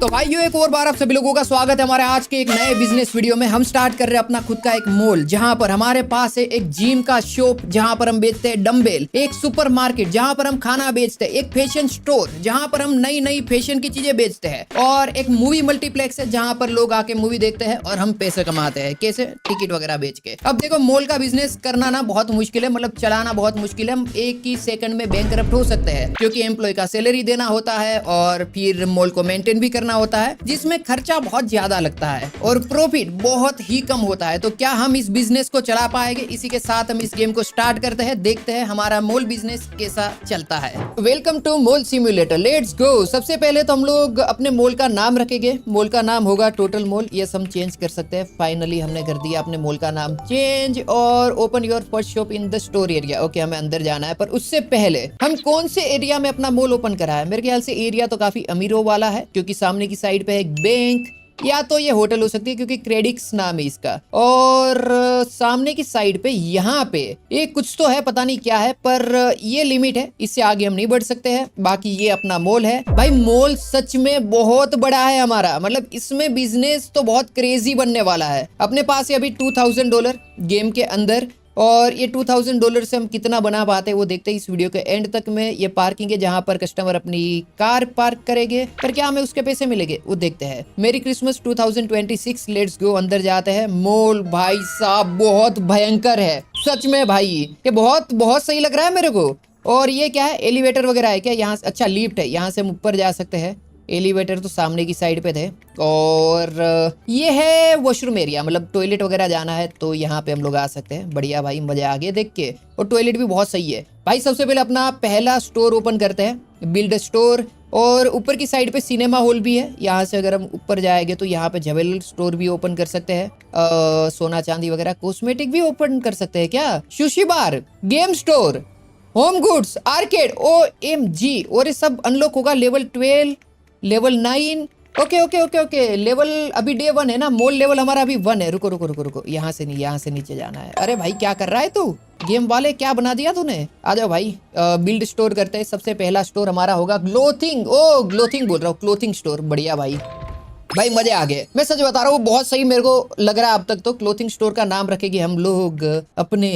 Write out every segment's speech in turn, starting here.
तो भाइयों एक और बार आप सभी लोगों का स्वागत है हमारे आज के एक नए बिजनेस वीडियो में। हम स्टार्ट कर रहे हैं अपना खुद का एक मॉल, जहां पर हमारे पास है एक जिम का शॉप जहां पर हम बेचते हैं डंबल, एक सुपरमार्केट जहां पर हम खाना बेचते हैं, एक फैशन स्टोर जहां पर हम नई नई फैशन की चीजें बेचते हैं, और एक मूवी मल्टीप्लेक्स है जहां पर लोग आके मूवी देखते हैं और हम पैसे कमाते हैं। कैसे? टिकट वगैरह बेच के। अब देखो, मॉल का बिजनेस करना ना बहुत मुश्किल है, मतलब चलाना बहुत मुश्किल है। हम एक ही सेकंड में बैंकरप्ट हो सकते हैं, क्योंकि एम्प्लॉय का सैलरी देना होता है और फिर मॉल को मेंटेन भी करना होता है, जिसमें खर्चा बहुत ज्यादा लगता है और प्रॉफिट बहुत ही कम होता है। तो क्या हम इस बिजनेस को चला पाएंगे? इसी के साथ हम इस गेम को स्टार्ट करते हैं, देखते हैं हमारा मॉल बिजनेस कैसा चलता है। Welcome to mall simulator, let's go. सबसे पहले तो हम लोग अपने मॉल का नाम रखेंगे। मॉल का नाम होगा टोटल मॉल। ये हम चेंज कर सकते हैं। फाइनली हमने कर दिया अपने मॉल का नाम चेंज। और open your first shop in the store area. Okay, हमें अंदर जाना है, पर उससे पहले हम कौन से एरिया में अपना मॉल ओपन करा है? मेरे ख्याल से एरिया तो काफी अमीरों वाला है, क्योंकि सामने की साइड पे है एक बैंक, या तो ये होटल हो सकती है क्योंकि क्रेडिक्स नाम है इसका। और सामने की साइड पे यहाँ पे एक कुछ तो है, पता नहीं क्या है, पर ये लिमिट है, इससे आगे हम नहीं बढ़ सकते हैं। बाकी ये अपना मॉल है। भाई मॉल सच में बहुत बड़ा है हमारा, मतलब इसमें बिजनेस तो बहुत क्रेजी बनने वाला है। अपने पास है अभी $2000 गेम के अंदर, और ये $2000 से हम कितना बना पाते हैं वो देखते हैं इस वीडियो के एंड तक में। ये पार्किंग है जहां पर कस्टमर अपनी कार पार्क करेंगे, पर क्या हमें उसके पैसे मिलेंगे वो देखते हैं। मेरी क्रिसमस 2026, लेट्स गो। अंदर जाते हैं। मॉल भाई साहब बहुत भयंकर है सच में भाई, ये बहुत बहुत सही लग रहा है मेरे को। और ये क्या है? एलिवेटर वगैरह है क्या यहाँ? अच्छा, लिफ्ट है, यहाँ से हम ऊपर जा सकते हैं। एलिवेटर तो सामने की साइड पे थे। और ये है वॉशरूम एरिया, मतलब टॉयलेट वगैरह जाना है तो यहाँ पे हम लोग आ सकते हैं। बढ़िया भाई, मजा आ गया देख के। और टॉयलेट भी बहुत सही है भाई। सबसे पहले अपना पहला स्टोर ओपन करते हैं, बिल्ड स्टोर। और ऊपर की साइड पे सिनेमा हॉल भी है। यहाँ से अगर हम ऊपर जाएंगे तो यहाँ पे ज्वेलरी स्टोर भी ओपन कर सकते हैं, सोना चांदी वगैरह, कॉस्मेटिक भी ओपन कर सकते हैं क्या, sushi bar, game store, home goods, arcade, OMG। और ये सब अनलॉक होगा level 12, level 9। Okay okay okay okay, level अभी डे 1 है ना, मॉल लेवल हमारा अभी 1 है। रुको रुको रुको रुको, यहाँ से नहीं, यहाँ से नीचे जाना है। अरे भाई क्या कर रहा है तू? गेम वाले क्या बना दिया तूने? आ जाओ भाई, बिल्ड स्टोर करते हैं। सबसे पहला स्टोर हमारा होगा क्लोथिंग। क्लोथिंग बोल रहा हूँ, क्लोथिंग स्टोर। बढ़िया भाई, भाई मजे आ गए। मैं सच बता रहा हूँ, बहुत सही मेरे को लग रहा है अब तक तो। क्लोथिंग स्टोर का नाम रखेंगे हम लोग अपने,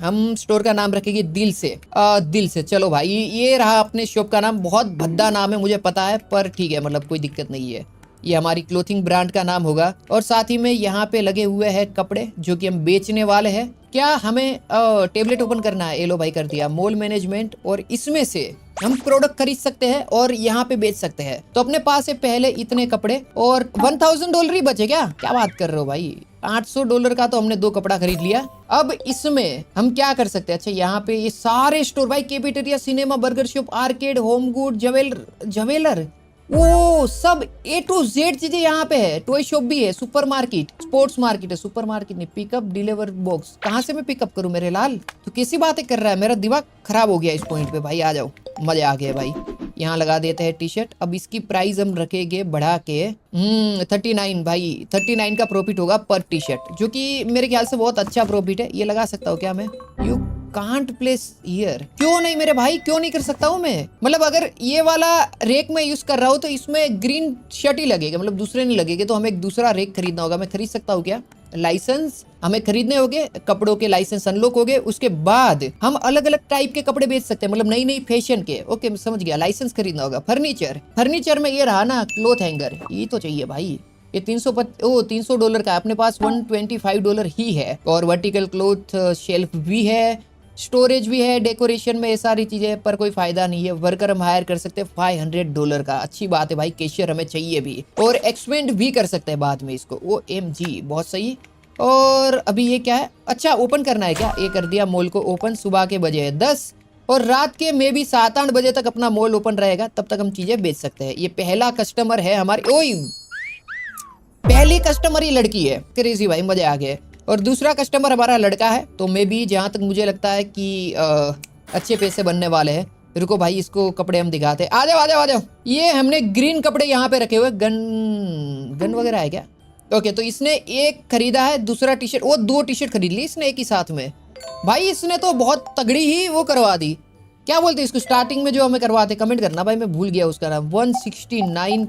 हम स्टोर का नाम रखेंगे दिल से। दिल से। चलो भाई, ये रहा अपने शॉप का नाम। बहुत भद्दा नाम है मुझे पता है, पर ठीक है, मतलब कोई दिक्कत नहीं है। ये हमारी क्लोथिंग ब्रांड का नाम होगा। और साथ ही में यहाँ पे लगे हुए हैं कपड़े जो कि हम बेचने वाले हैं। क्या हमें टेबलेट ओपन करना है? ये लो भाई, कर दिया। Mall management. और इसमें से हम प्रोडक्ट खरीद सकते हैं और यहाँ पे बेच सकते हैं। तो अपने पास है पहले इतने कपड़े, और $1000 ही बचे। क्या बात कर रहे हो भाई? $800 का तो हमने 2 कपड़ा खरीद लिया। अब इसमें हम क्या कर सकते हैं? अच्छा, यहाँ पे ये सारे स्टोर भाई, cafeteria, cinema, burger shop, arcade, home good, jeweller, वो सब A to Z चीजें यहाँ पे है। टॉय शॉप भी है, सुपर मार्केट, स्पोर्ट्स मार्केट है। सुपर मार्केट नहीं, पिकअप डिलीवर बॉक्स। कहाँ से मैं पिकअप करूँ मेरे लाल? तो कैसी बातें कर रहा है? मेरा दिमाग खराब हो गया इस पॉइंट पे भाई। आ जाओ, मजा आ गया भाई। यहाँ लगा देते हैं टी शर्ट। अब इसकी प्राइस हम रखेंगे बढ़ा के 39 भाई। 39 का प्रॉफिट होगा पर टी शर्ट, जो कि मेरे ख्याल से बहुत अच्छा प्रॉफिट है। ये लगा सकता हूँ क्या मैं? You can't place here. क्यों नहीं मेरे भाई, क्यों नहीं कर सकता हूँ मैं? मतलब अगर ये वाला रेक में यूज कर रहा हूँ तो इसमें ग्रीन शर्ट ही लगेगा, मतलब दूसरे नहीं लगेगा। तो हमें एक दूसरा रेक खरीदना होगा। मैं खरीद सकता हूँ क्या? लाइसेंस हमें खरीदने होंगे, कपड़ों के लाइसेंस अनलॉक हो गए। उसके बाद हम अलग अलग टाइप के कपड़े बेच सकते हैं, मतलब नई नई फैशन के। ओके, मैं समझ गया। लाइसेंस खरीदना होगा। फर्नीचर में ये रहा ना, क्लॉथ हैंगर, ये तो चाहिए भाई। ये $300 का। अपने पास $125 ही है। और वर्टिकल क्लॉथ शेल्फ भी है, स्टोरेज भी है, डेकोरेशन में ये सारी चीजें, पर कोई फायदा नहीं है। वर्कर हम हायर कर सकते हैं $500 का। अच्छी बात है भाई, कैशियर हमें चाहिए भी, और एक्सपेंड भी कर सकते हैं बाद में इसको। OMG, बहुत सही। और अभी ये क्या है? अच्छा, ओपन करना है क्या? ये कर दिया मॉल को ओपन। सुबह के बजे है 10 और रात के में भी 7-8 बजे तक अपना मॉल ओपन रहेगा। तब तक हम चीजें बेच सकते हैं। ये पहला कस्टमर है हमारी। ओए, पहली कस्टमर ही लड़की है। क्रेजी भाई, मजे आ गए। और दूसरा कस्टमर हमारा लड़का है। तो मैं भी, जहां तक मुझे लगता है कि अच्छे पैसे बनने वाले हैं। रुको भाई, इसको कपड़े हम दिखाते हैं। आ जाओ आ जाओ आ जाओ। ये हमने ग्रीन कपड़े यहाँ पे रखे हुए। गन वगैरह है क्या? ओके, तो इसने एक खरीदा है, दूसरा टी शर्ट, वो 2 टी शर्ट खरीद ली इसने एक ही साथ में। भाई इसने तो बहुत तगड़ी ही वो करवा दी। क्या बोलते हैं इसको? स्टार्टिंग में जो हमें करवाते, कमेंट करना भाई, मैं भूल गया उसका नाम। 169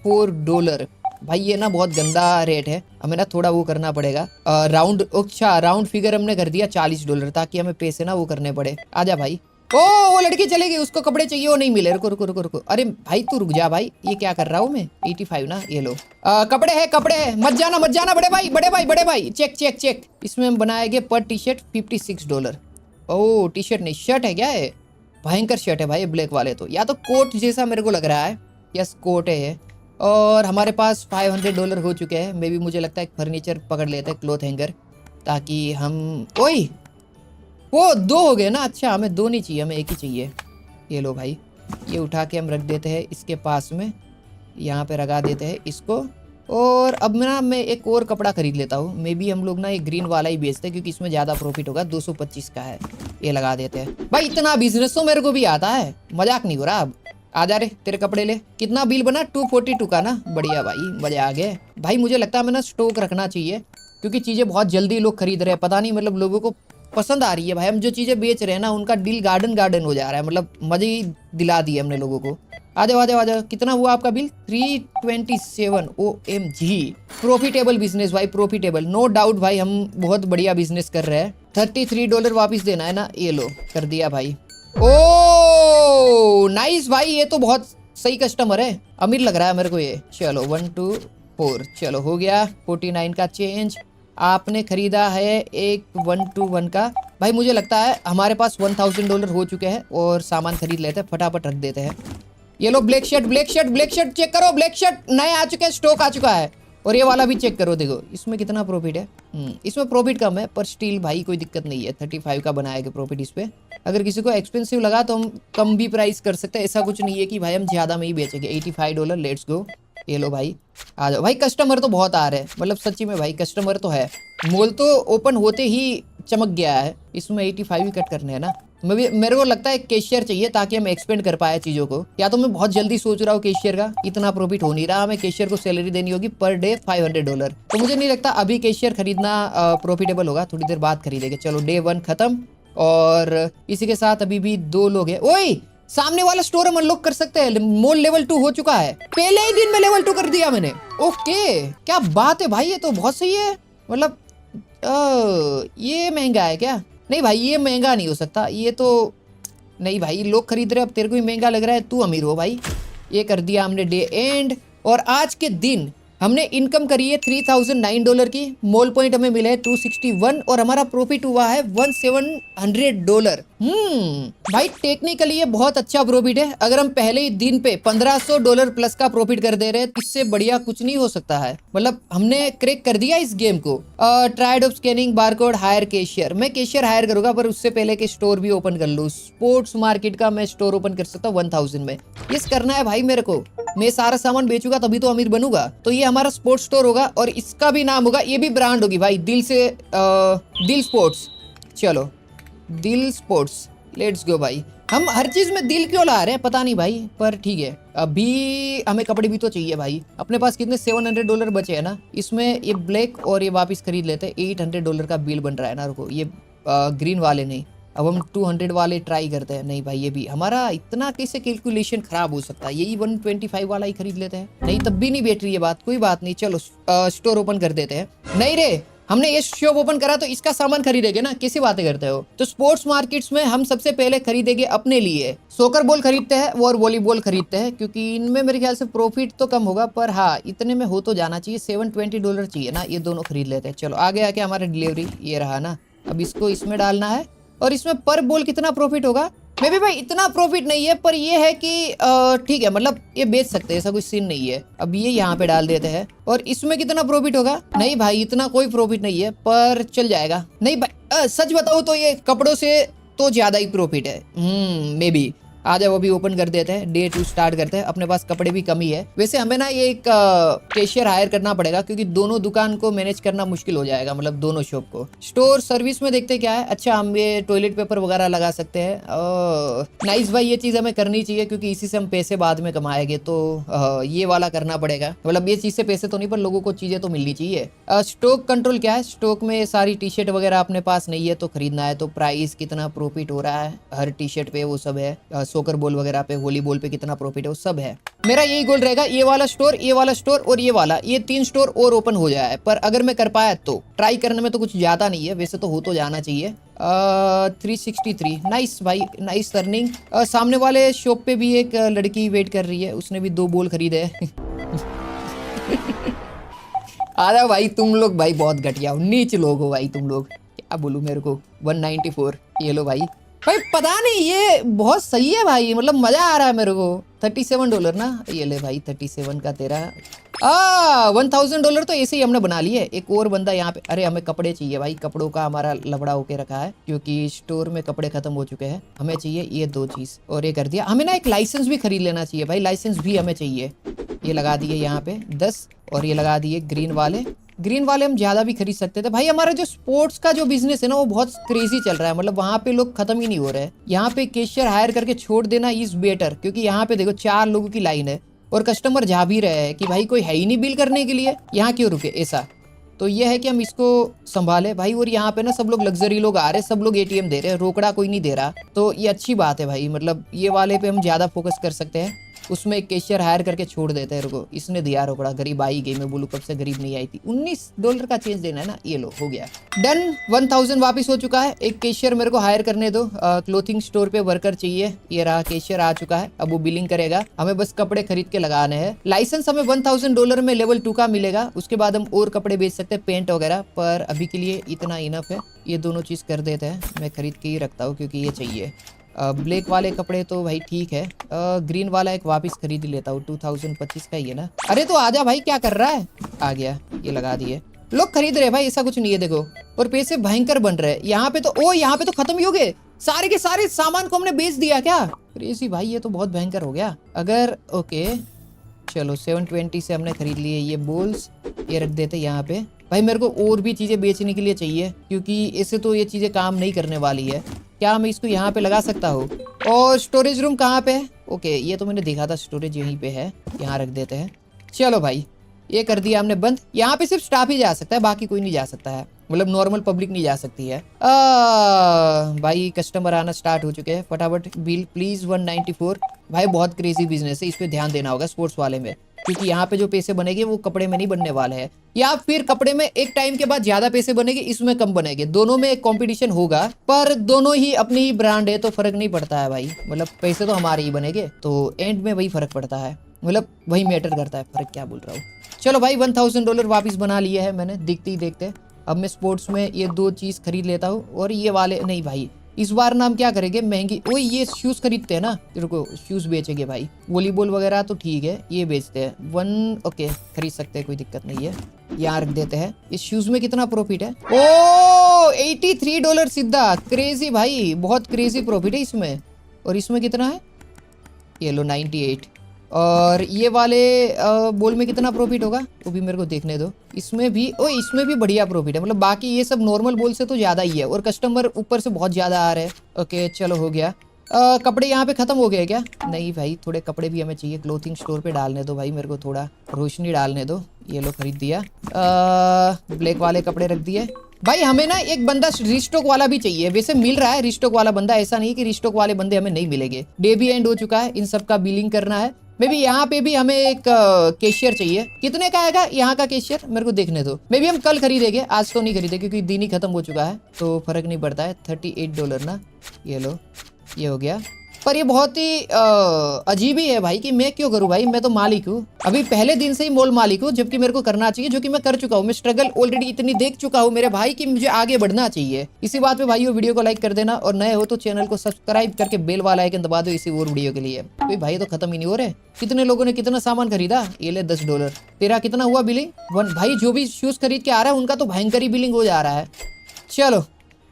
$4। भाई ये ना बहुत गंदा रेट है, हमें ना थोड़ा वो करना पड़ेगा। राउंड, अच्छा राउंड फिगर हमने कर दिया $40 ताकि हमें पैसे ना वो करने पड़े। आजा भाई। ओ वो लड़की चली गई, उसको कपड़े चाहिए, वो नहीं मिले। रुको रुको रुको रुको, अरे भाई तू रुक जा भाई, ये क्या कर रहा हूँ मैं। 85 ना, ये लो। कपड़े है, कपड़े है, मत जाना बड़े भाई, बड़े भाई, बड़े भाई। चेक चेक चेक, इसमें हम बनाएंगे पर टी शर्ट $56। ओ टी शर्ट नहीं, शर्ट है क्या है, भयंकर शर्ट है भाई ब्लैक वाले तो, या तो कोट जैसा मेरे को लग रहा है। यस कोट है। और हमारे पास $500 हो चुके हैं। मे भी मुझे लगता है फर्नीचर पकड़ लेते हैं, क्लॉथ हैंगर, ताकि हम ओए वो 2 हो गए ना। अच्छा हमें 2 नहीं चाहिए, हमें एक ही चाहिए। ये लो भाई, ये उठा के हम रख देते हैं इसके पास में, यहाँ पे लगा देते हैं इसको। और अब मैं एक और कपड़ा खरीद लेता हूँ। मे बी हम लोग ना ये ग्रीन वाला ही बेचते हैं क्योंकि इसमें ज़्यादा प्रॉफिट होगा। 225 का है, ये लगा देते हैं। भाई इतना बिजनेस तो मेरे को भी आता है, मजाक नहीं हो रहा। अब आ जा रे, तेरे कपड़े ले। कितना बिल बना, 242 का ना। बढ़िया भाई, मजे आ गए। भाई मुझे लगता है हमें ना स्टॉक रखना चाहिए क्योंकि चीज़ें बहुत जल्दी लोग खरीद रहे हैं। पता नहीं मतलब लोगों को पसंद आ रही है भाई। हम जो चीज़ें बेच रहे हैं ना उनका डील गार्डन हो जा रहा है, मतलब मजे ही दिला दिए हमने लोगों को। आ जाओ आ जाओ आ जाओ। कितना हुआ आपका बिल? 327। OMG, प्रॉफिटेबल बिजनेस भाई, प्रॉफिटेबल नो डाउट भाई। हम बहुत बढ़िया बिजनेस कर रहे हैं। $33 वापस देना है ना, ये लो कर दिया भाई। ओ नाइस भाई, ये तो बहुत सही कस्टमर है, अमीर लग रहा है मेरे को ये। चलो 1 2 4, चलो हो गया 49 का चेंज। आपने खरीदा है एक 121 का। भाई मुझे लगता है हमारे पास $1000 हो चुके हैं और सामान खरीद लेते हैं, फटाफट रख देते हैं। ये लो black shirt, black shirt, black shirt check करो, ब्लैक शर्ट नए आ चुके हैं, स्टॉक आ चुका है। और ये वाला भी चेक करो, देखो इसमें कितना प्रॉफिट है। इसमें प्रॉफिट कम है पर स्टील भाई कोई दिक्कत नहीं है। 35 का बनाएगा प्रॉफिट इस पे। अगर किसी को एक्सपेंसिव लगा तो हम कम भी प्राइस कर सकते हैं, ऐसा कुछ नहीं है कि भाई हम ज़्यादा में ही बेचेंगे। $85, लेट्स गो। ये लो भाई, आ जाओ भाई। कस्टमर तो बहुत आ रहे हैं, मतलब सच्ची में भाई कस्टमर तो है। मॉल तो ओपन होते ही चमक गया है। इसमें 85 ही कट करने हैं ना। मेरे को लगता है कैशियर चाहिए ताकि हम एक्सपेंड कर पाए चीज़ों को। या तो मैं बहुत जल्दी सोच रहा हूँ कैशियर का, इतना प्रॉफिट हो नहीं रहा। हमें कैशियर को सैलरी देनी होगी पर डे $500, तो मुझे नहीं लगता अभी कैशियर खरीदना प्रॉफिटेबल होगा, थोड़ी देर बाद खरीदेंगे। चलो डे 1 खत्म। और इसी के साथ अभी भी 2 लोग हैं। ओए सामने वाला स्टोर हम अनलॉक कर सकते हैं, मॉल लेवल 2 हो चुका है, पहले ही दिन में लेवल 2 कर दिया मैंने। ओके क्या बात है भाई, ये तो बहुत सही है। मतलब ये महंगा है क्या? नहीं भाई ये महंगा नहीं हो सकता, ये तो नहीं भाई, लोग खरीद रहे, अब तेरे को ही महंगा लग रहा है, तू अमीर हो भाई। ये कर दिया हमने डे एंड। और आज के दिन हमने इनकम करी है $3009 की। मॉल पॉइंट हमें मिले है 261 और हमारा प्रॉफिट हुआ है $1700। भाई टेक्निकली ये बहुत अच्छा प्रॉफिट है। अगर हम पहले ही दिन पे $1500 प्लस का प्रॉफिट कर दे रहे हैं, इससे बढ़िया कुछ नहीं हो सकता है। मतलब हमने क्रैक कर दिया इस गेम को। Tired of scanning barcode, hire cashier. मैं कैशियर हायर करूंगा पर उससे पहले के स्टोर भी ओपन कर लूँ। स्पोर्ट्स मार्केट का मैं स्टोर ओपन कर सकता हूँ 1000 में। ये करना है भाई मेरे को। मैं सारा सामान बेचूंगा तभी तो अमीर बनूंगा। तो ये हमारा स्पोर्ट्स स्टोर होगा और इसका भी नाम होगा, ये भी ब्रांड होगी भाई, दिल से दिल स्पोर्ट्स। चलो दिल स्पोर्ट्स, लेट्स गो भाई। हम हर चीज में दिल क्यों ला रहे हैं पता नहीं भाई, पर ठीक है। अभी हमें कपड़े भी तो चाहिए भाई। अपने पास कितने $700 बचे हैं ना, इसमें ये ब्लैक और ये वापस खरीद लेते हैं। $800 का बिल बन रहा है ना। रुको ये ग्रीन वाले नहीं, अब हम 200 वाले ट्राई करते हैं। नहीं भाई ये भी हमारा इतना कैसे कैलकुलेशन खराब हो सकता है। यही 125 वाला ही खरीद लेते हैं। नहीं तब भी नहीं बैठ रही है बात, कोई बात नहीं। चलो स्टोर ओपन कर देते हैं। नहीं रे, हमने ये शॉप ओपन करा तो इसका सामान खरीदेंगे ना, कैसी बातें करते हो। तो स्पोर्ट्स मार्केट्स में हम सबसे पहले खरीदेंगे अपने लिए सॉकर बॉल खरीदते हैं और वॉलीबॉल खरीदते हैं, क्योंकि इनमें मेरे ख्याल से प्रॉफिट तो कम होगा, पर हाँ इतने में हो तो जाना चाहिए। $720 चाहिए ना, ये दोनों खरीद लेते हैं। चलो आगे आके हमारा डिलीवरी ये रहा ना। अब इसको इसमें डालना है। और इसमें पर बॉल कितना प्रॉफिट होगा? मे भी भाई इतना प्रॉफिट नहीं है, पर ये है कि ठीक है, मतलब ये बेच सकते हैं, ऐसा कोई सीन नहीं है। अब ये यहाँ पे डाल देते हैं। और इसमें कितना प्रॉफिट होगा? नहीं भाई इतना कोई प्रॉफिट नहीं है, पर चल जाएगा। नहीं भाई सच बताओ तो ये कपड़ों से तो ज्यादा ही प्रॉफिट है। मे बी आ जाओ अभी ओपन कर देते हैं। डे 2 स्टार्ट करते हैं। अपने पास कपड़े भी कम ही है। वैसे हमें ना ये एक कैशियर हायर करना पड़ेगा, क्योंकि दोनों दुकान को मैनेज करना मुश्किल हो जाएगा, मतलब दोनों शॉप को। स्टोर सर्विस में देखते क्या है। अच्छा हम ये टॉयलेट पेपर वगैरह लगा सकते हैं। नाइस भाई, ये चीज हमें करनी चाहिए क्योंकि इसी से हम पैसे बाद में कमाएंगे। तो ये वाला करना पड़ेगा। मतलब ये चीज से पैसे तो नहीं, पर लोगों को चीजें तो मिलनी चाहिए। स्टॉक कंट्रोल क्या है? स्टॉक में सारी टी शर्ट वगैरह अपने पास नहीं है तो खरीदना है। तो प्राइस कितना प्रॉफिट हो रहा है हर टी शर्ट पे, वो सब है। सोकर बॉल वगैरह पे, वॉलीबॉल पे कितना प्रॉफिट है वो सब है। मेरा यही गोल रहेगा, ये वाला स्टोर, ये वाला स्टोर और ये वाला, ये 3 स्टोर और ओपन हो जाए। पर अगर मैं कर पाया तो, ट्राई करने में तो कुछ ज्यादा नहीं है, वैसे तो हो तो जाना चाहिए। 363 नाइस भाई, नाइस अर्निंग। सामने वाले शॉप पे भी एक लड़की वेट कर रही है, उसने भी 2 बॉल खरीदे है। अरे भाई तुम लोग भाई बहुत घटिया हो, नीच लोग हो भाई तुम लोग, क्या बोलूं मेरे को। 194 ये लो भाई। भाई पता नहीं ये बहुत सही है भाई, मतलब मजा आ रहा है मेरे को। $37 ना, ये ले भाई 37 का तेरा। $1000 तो ऐसे ही हमने बना लिए। एक और बंदा यहाँ पे, अरे हमें कपड़े चाहिए भाई, कपड़ों का हमारा लफड़ा होके रखा है क्योंकि स्टोर में कपड़े खत्म हो चुके हैं। हमें चाहिए ये 2 चीज और ये कर दिया। हमें ना एक लाइसेंस भी खरीद लेना चाहिए भाई, लाइसेंस भी हमें चाहिए। ये लगा दिए यहाँ पे 10 और ये लगा दिए ग्रीन वाले। ग्रीन वाले हम ज्यादा भी खरीद सकते थे भाई। हमारा जो स्पोर्ट्स का जो बिजनेस है ना वो बहुत क्रेजी चल रहा है, मतलब वहाँ पे लोग खत्म ही नहीं हो रहे हैं। यहाँ पे कैशियर हायर करके छोड़ देना इज बेटर, क्योंकि यहाँ पे देखो 4 लोगों की लाइन है और कस्टमर जा भी रहे हैं कि भाई कोई है ही नहीं बिल करने के लिए, यहाँ क्यों रुके ऐसा। तो ये है कि हम इसको संभाले भाई। और यहाँ पे ना सब लोग लग्जरी लोग आ रहे हैं, सब लोग ATM दे रहे हैं, रोकड़ा कोई नहीं दे रहा, तो ये अच्छी बात है भाई। मतलब ये वाले पे हम ज्यादा फोकस कर सकते हैं। उसमें एक कैशियर हायर करके छोड़ देते हैं। रुको, इसने दिया रोकड़ा, गरीब आई गई, मैं बोलूँ कब से गरीब नहीं आई थी। $19 का चेंज देना है ना, ये लो हो गया डन। 1000 वापिस हो चुका है। एक कैशियर मेरे को हायर करने दो, क्लोथिंग स्टोर पे वर्कर चाहिए। ये रहा कैशियर आ चुका है, अब वो बिलिंग करेगा, हमें बस कपड़े खरीद के लगाने हैं। लाइसेंस हमें $1000 में लेवल 2 का मिलेगा, उसके बाद हम और कपड़े बेच सकते हैं, पेंट वगैरह, पर अभी के लिए इतना इनफ है। ये दोनों चीज कर देते हैं, मैं खरीद के ही रखता हूँ क्योंकि ये चाहिए। ब्लैक वाले कपड़े तो भाई ठीक है, ग्रीन वाला एक वापस खरीद ही लेता हूँ, 2025 का ही है ना। अरे तो आजा भाई, क्या कर रहा है। आ गया, ये लगा दिए। लोग खरीद रहे भाई, ऐसा कुछ नहीं है देखो, और पैसे भयंकर बन रहे हैं यहाँ पे। तो यहाँ पे तो खत्म ही हो गए सारे के सारे सामान को हमने बेच दिया क्या। क्रेजी भाई, ये तो बहुत भयंकर हो गया। अगर ओके चलो 720 से हमने खरीद लिए ये बॉल्स, ये रख देते यहाँ पे। भाई मेरे को और भी चीजें बेचने के लिए चाहिए, क्योंकि इससे तो ये चीजें काम नहीं करने वाली है। क्या मैं इसको यहाँ पे लगा सकता हूँ। और स्टोरेज रूम कहाँ पे है। ओके ये तो मैंने देखा था, स्टोरेज यहीं पे है, यहाँ रख देते हैं। चलो भाई ये कर दिया हमने बंद। यहाँ पे सिर्फ स्टाफ ही जा सकता है, बाकी कोई नहीं जा सकता है, मतलब नॉर्मल पब्लिक नहीं जा सकती है। भाई कस्टमर आना स्टार्ट हो चुके हैं, फटाफट बिल प्लीज। 194 भाई बहुत क्रेजी बिजनेस है, इस पे ध्यान देना होगा स्पोर्ट्स वाले में, क्योंकि यहाँ पे जो पैसे बनेंगे वो कपड़े में नहीं बनने वाले हैं, या फिर कपड़े में एक टाइम के बाद ज्यादा पैसे बनेंगे, इसमें कम बनेंगे। दोनों में एक कंपटीशन होगा, पर दोनों ही अपनी ही ब्रांड है तो फर्क नहीं पड़ता है भाई। मतलब पैसे तो हमारे ही बनेंगे, तो एंड में वही फर्क पड़ता है, मतलब वही मैटर करता है, फर्क क्या बोल रहा हूँ। चलो भाई $1000 वापस बना लिया है मैंने, देखते ही देखते। अब मैं स्पोर्ट्स में ये 2 चीज खरीद लेता हूँ, और ये वाले नहीं भाई, इस बार नाम क्या करेंगे महंगी। ओ ये शूज खरीदते हैं ना, रुको शूज बेचेंगे भाई। वॉलीबॉल वगैरह तो ठीक है, ये बेचते हैं। 1 ओके खरीद सकते हैं, कोई दिक्कत नहीं है, यहाँ रख देते हैं। इस शूज में कितना प्रॉफिट है। ओ $83 सीधा, क्रेजी भाई, बहुत क्रेजी प्रॉफिट है इसमें। और इसमें कितना है, ये लो 98। और ये वाले बॉल में कितना प्रॉफिट होगा वो भी मेरे को देखने दो। इसमें भी इसमें भी बढ़िया प्रॉफिट है, मतलब बाकी ये सब नॉर्मल बॉल से तो ज्यादा ही है, और कस्टमर ऊपर से बहुत ज्यादा आ रहे हैं। ओके चलो हो गया। कपड़े यहाँ पे खत्म हो गए क्या। नहीं भाई थोड़े कपड़े भी हमें चाहिए, क्लोथिंग स्टोर पे डालने दो भाई, मेरे को थोड़ा रोशनी डालने दो। ये लो खरीद दिया। ब्लैक वाले कपड़े रख दिए भाई। हमें ना एक बंदा रिस्टॉक वाला भी चाहिए, वैसे मिल रहा है रिस्टॉक वाला बंदा, ऐसा नहीं कि रिस्टॉक वाले बंदे हमें नहीं मिलेंगे। डे भी एंड हो चुका है, इन सब का बिलिंग करना है। मे भी यहाँ पे भी हमें एक कैशियर चाहिए। कितने का आएगा यहाँ का कैशियर, मेरे को देखने दो। मे भी हम कल खरीदेंगे, आज तो नहीं खरीदे क्योंकि दिन ही खत्म हो चुका है, तो फर्क नहीं पड़ता है। $38 ना, ये लो ये हो गया। पर ये बहुत ही अजीब ही है भाई कि मैं क्यों करूं भाई, मैं तो मालिक हूँ, अभी पहले दिन से ही मॉल मालिक हूँ, जबकि मेरे को करना चाहिए, जो कि मैं कर चुका हूँ। मैं स्ट्रगल ऑलरेडी इतनी देख चुका हूँ मेरे भाई कि मुझे आगे बढ़ना चाहिए। इसी बात पे भाई वीडियो को लाइक कर देना, और नए हो तो चैनल को सब्सक्राइब करके बेल वाला आइकन दबा दो इसी और वीडियो के लिए। कोई भाई तो खत्म ही नहीं हो रहे। कितने लोगों ने कितना सामान खरीदा, ये ले $10। तेरा कितना हुआ बिलिंग 1। भाई जो भी शूज खरीद के आ रहा है उनका तो भयंकर ही बिलिंग हो जा रहा है। चलो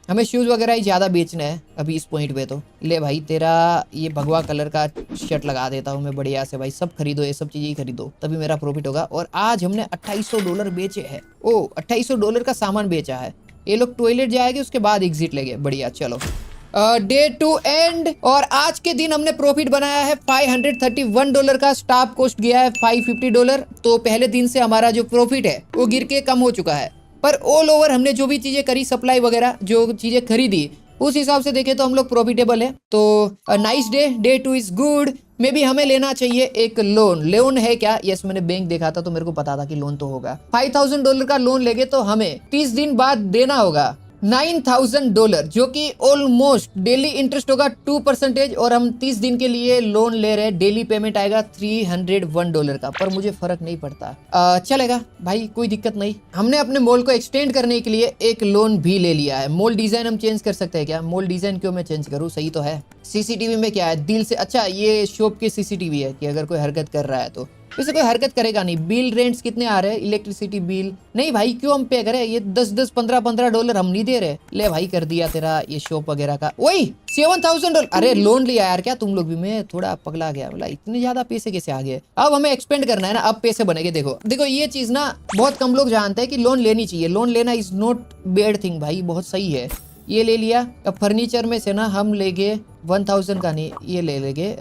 हमें शूज वगैरह ही ज्यादा बेचना है अभी इस पॉइंट पे। तो ले भाई तेरा ये भगवा कलर का शर्ट लगा देता हूँ मैं बढ़िया से भाई। सब खरीदो, ये सब चीजें ही खरीदो, तभी मेरा प्रॉफिट होगा। और आज हमने $2800 बेचे हैं। ओ $2800 का सामान बेचा है। ये लोग टॉयलेट जाएंगे, उसके बाद एग्जिट लेंगे, बढ़िया। चलो डे टू एंड, और आज के दिन हमने प्रॉफिट बनाया है $531 का। स्टाफ कॉस्ट गया है $550। तो पहले दिन से हमारा जो प्रॉफिट है वो गिर के कम हो चुका है। पर ऑल ओवर हमने जो भी चीजें करी, सप्लाई वगैरह जो चीजें खरीदी, उस हिसाब से देखें तो हम लोग प्रॉफिटेबल है। तो nice day, day 2 is good. मे भी हमें लेना चाहिए एक लोन। लोन है क्या? यस, मैंने बैंक देखा था तो मेरे को पता था कि लोन तो होगा। $5000 का लोन लेंगे तो हमें 30 दिन बाद देना होगा $9000, जो कि ऑलमोस्ट डेली इंटरेस्ट होगा 2%। और हम 30 दिन के लिए लोन ले रहे हैं, डेली पेमेंट आएगा $301 का। पर मुझे फर्क नहीं पड़ता, चलेगा भाई, कोई दिक्कत नहीं। हमने अपने मॉल को एक्सटेंड करने के लिए एक लोन भी ले लिया है। मॉल डिजाइन हम चेंज कर सकते हैं क्या? मॉल डिजाइन क्यों मैं चेंज करूँ, सही तो है। सीसीटीवी में क्या है, दिल से, अच्छा ये शॉप की सीसीटीवी है कि अगर कोई हरकत कर रहा है तो। वैसे कोई हरकत करेगा नहीं। बिल रेंट्स कितने आ रहे हैं? इलेक्ट्रिसिटी बिल नहीं भाई, क्यों हम पे करें? ये 10-10 15-15 डॉलर हम नहीं दे रहे। ले भाई, कर दिया तेरा ये शॉप वगैरह का। वही $7000। अरे लोन लिया यार क्या तुम लोग भी? मैं थोड़ा पगला गया, बोला इतने ज्यादा पैसे कैसे आ गए। अब हमें एक्सपेंड करना है ना, अब पैसे बनेंगे। देखो देखो, ये चीज ना बहुत कम लोग जानते हैं कि लोन लेनी चाहिए। लोन लेना इज नॉट बैड थिंग भाई, बहुत सही है। ये ले लिया। अब फर्नीचर में से ना हम लेंगे 1000 का नहीं, ये ले लेंगे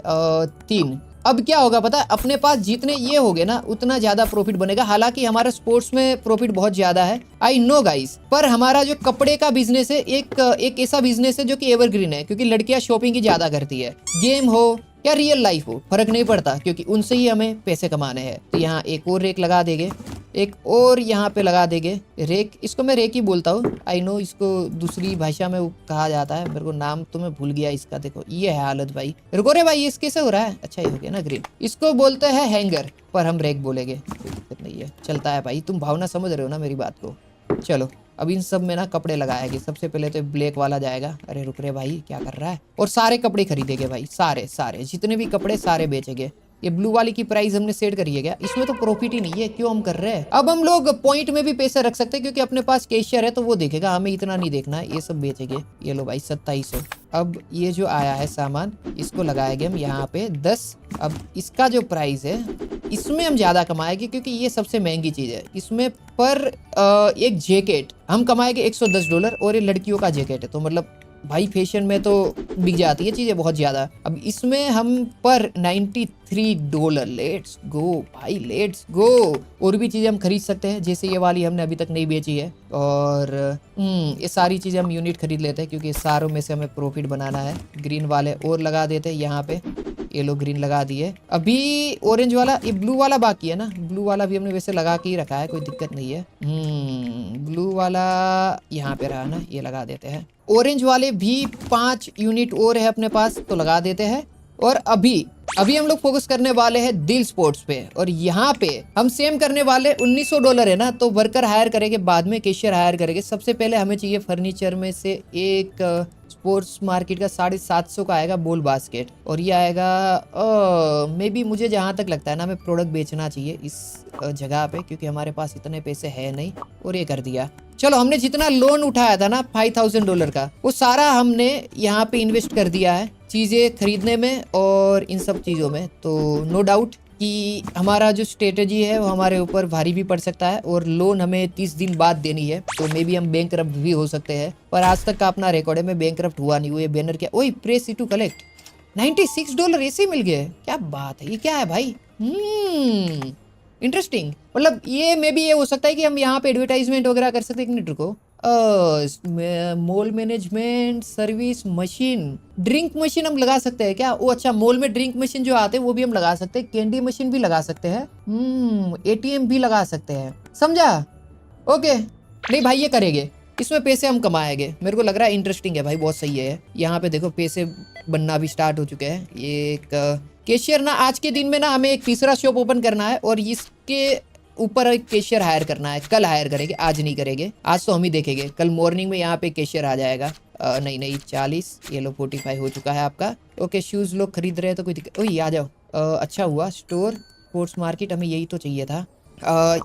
3। अब क्या होगा पता है, अपने पास जितने ये हो गए ना उतना ज्यादा प्रॉफिट बनेगा। हालांकि हमारा स्पोर्ट्स में प्रॉफिट बहुत ज्यादा है, आई नो गाइस, पर हमारा जो कपड़े का बिजनेस है एक ऐसा बिजनेस है जो कि एवरग्रीन है, क्योंकि लड़कियां शॉपिंग ही ज्यादा करती है। गेम हो या रियल लाइफ हो, फर्क नहीं पड़ता, क्योंकि उनसे ही हमें पैसे कमाने हैं। तो यहाँ एक और रेक लगा देंगे, एक और यहाँ पे लगा देंगे रेक। इसको मैं रेक ही बोलता हूँ, आई नो इसको दूसरी भाषा में कहा जाता है, मेरे को नाम तो मैं भूल गया इसका। देखो ये है हालत भाई। रुको रे भाई, ये कैसे हो रहा है? अच्छा ये हो गया ना ग्रीन। इसको बोलते हैं हैंगर, पर हम रेक बोलेंगे, कोई दिक्कत नहीं है, चलता है भाई। तुम भावना समझ रहे हो ना मेरी बात को। चलो अब इन सब में ना कपड़े लगाएंगे। सबसे पहले तो ब्लैक वाला जाएगा। अरे रुक रे भाई, क्या कर रहा है? और सारे कपड़े खरीदेंगे भाई, सारे सारे जितने भी कपड़े सारे बेचेंगे। ये ब्लू वाली की प्राइस हमने सेट करी है क्या? इसमें तो प्रॉफिट ही नहीं है, क्यों हम कर रहे हैं? अब हम लोग पॉइंट में भी पैसे रख सकते हैं, क्योंकि अपने पास कैशियर है तो वो देखेगा, हमें इतना नहीं देखना है। ये सब बेचेंगे। ये लो भाई 2700। अब ये जो आया है सामान, इसको लगाएंगे हम यहाँ पे 10। अब इसका जो प्राइस है इसमें हम ज्यादा कमाएंगे, क्योंकि ये सबसे महंगी चीज है। इसमें पर एक जैकेट हम कमाएंगे $110, और ये लड़कियों का जैकेट है, तो मतलब भाई फैशन में तो बिक जाती है चीजें बहुत ज्यादा। अब इसमें हम पर $93। लेट्स गो भाई, लेट्स गो। और भी चीजें हम खरीद सकते हैं, जैसे ये वाली हमने अभी तक नहीं बेची है। और ये सारी चीजें हम यूनिट खरीद लेते हैं, क्योंकि सारों में से हमें प्रॉफिट बनाना है। ग्रीन वाले और लगा देते हैं यहाँ पे। ये लो ग्रीन लगा दिए। अभी ऑरेंज वाला, ये ब्लू वाला बाकी है ना। ब्लू वाला भी हमने वैसे लगा के ही रखा है, कोई दिक्कत नहीं है। ब्लू वाला यहाँ पे रहा ना, ये लगा देते हैं। ऑरेंज वाले भी 5 यूनिट और है अपने पास, तो लगा देते हैं। और अभी हम लोग फोकस करने वाले हैं दिल स्पोर्ट्स पे, और यहाँ पे हम सेम करने वाले $1900 है ना, तो वर्कर हायर करेंगे, बाद में कैशियर हायर करेंगे। सबसे पहले हमें चाहिए फर्नीचर में से एक स्पोर्ट्स मार्केट का 750 का आएगा बॉल बास्केट, और ये आएगा मे बी, मुझे जहाँ तक लगता है ना, हमें प्रोडक्ट बेचना चाहिए इस जगह पे, क्योंकि हमारे पास इतने पैसे है नहीं। और ये कर दिया। चलो हमने जितना लोन उठाया था ना $5000 का, वो सारा हमने यहाँ पे इन्वेस्ट कर दिया है चीजें खरीदने में और इन सब चीजों में। तो नो डाउट कि हमारा जो स्ट्रेटेजी है वो हमारे ऊपर भारी भी पड़ सकता है, और लोन हमें 30 दिन बाद देनी है, तो मे बी हम बैंकरप्ट भी हो सकते हैं। पर आज तक का अपना रिकॉर्ड है, मैं बैंकरप्ट हुआ नहीं हुआ। बैनर क्या, ओए प्रेस टू कलेक्ट $96 ऐसे मिल गए, क्या बात है, ये क्या है भाई? इंटरेस्टिंग। मतलब ये मे बी ये हो सकता है कि हम यहाँ पे एडवर्टाइजमेंट वगैरह कर सकते हैं। एक मिनट रुको, mall management service machine, drink machine हम लगा सकते हैं क्या? ओ अच्छा, मॉल में ड्रिंक मशीन जो आते हैं वो भी हम लगा सकते हैं। कैंडी मशीन भी लगा सकते हैं। ATM भी लगा सकते हैं, समझा? ओके नहीं भाई, ये करेंगे, इसमें पैसे हम कमाएंगे। मेरे को लग रहा है इंटरेस्टिंग है भाई, बहुत सही है। यहाँ पे देखो पैसे बनना भी स्टार्ट हो चुके हैं। ये एक कैशियर ना, आज के दिन में ना हमें एक तीसरा शॉप ओपन करना है, और इसके ऊपर एक कैशियर हायर करना है। कल हायर करेंगे, आज नहीं करेंगे। आज तो हम ही देखेंगे, कल मॉर्निंग में यहाँ पे कैशियर आ जाएगा। नहीं 40, ये लो 45 हो चुका है आपका। ओके शूज लोग खरीद रहे हैं तो कोई दिक्कत, ओह आ जाओ। अच्छा हुआ स्टोर स्पोर्ट्स मार्केट, हमें यही तो चाहिए था।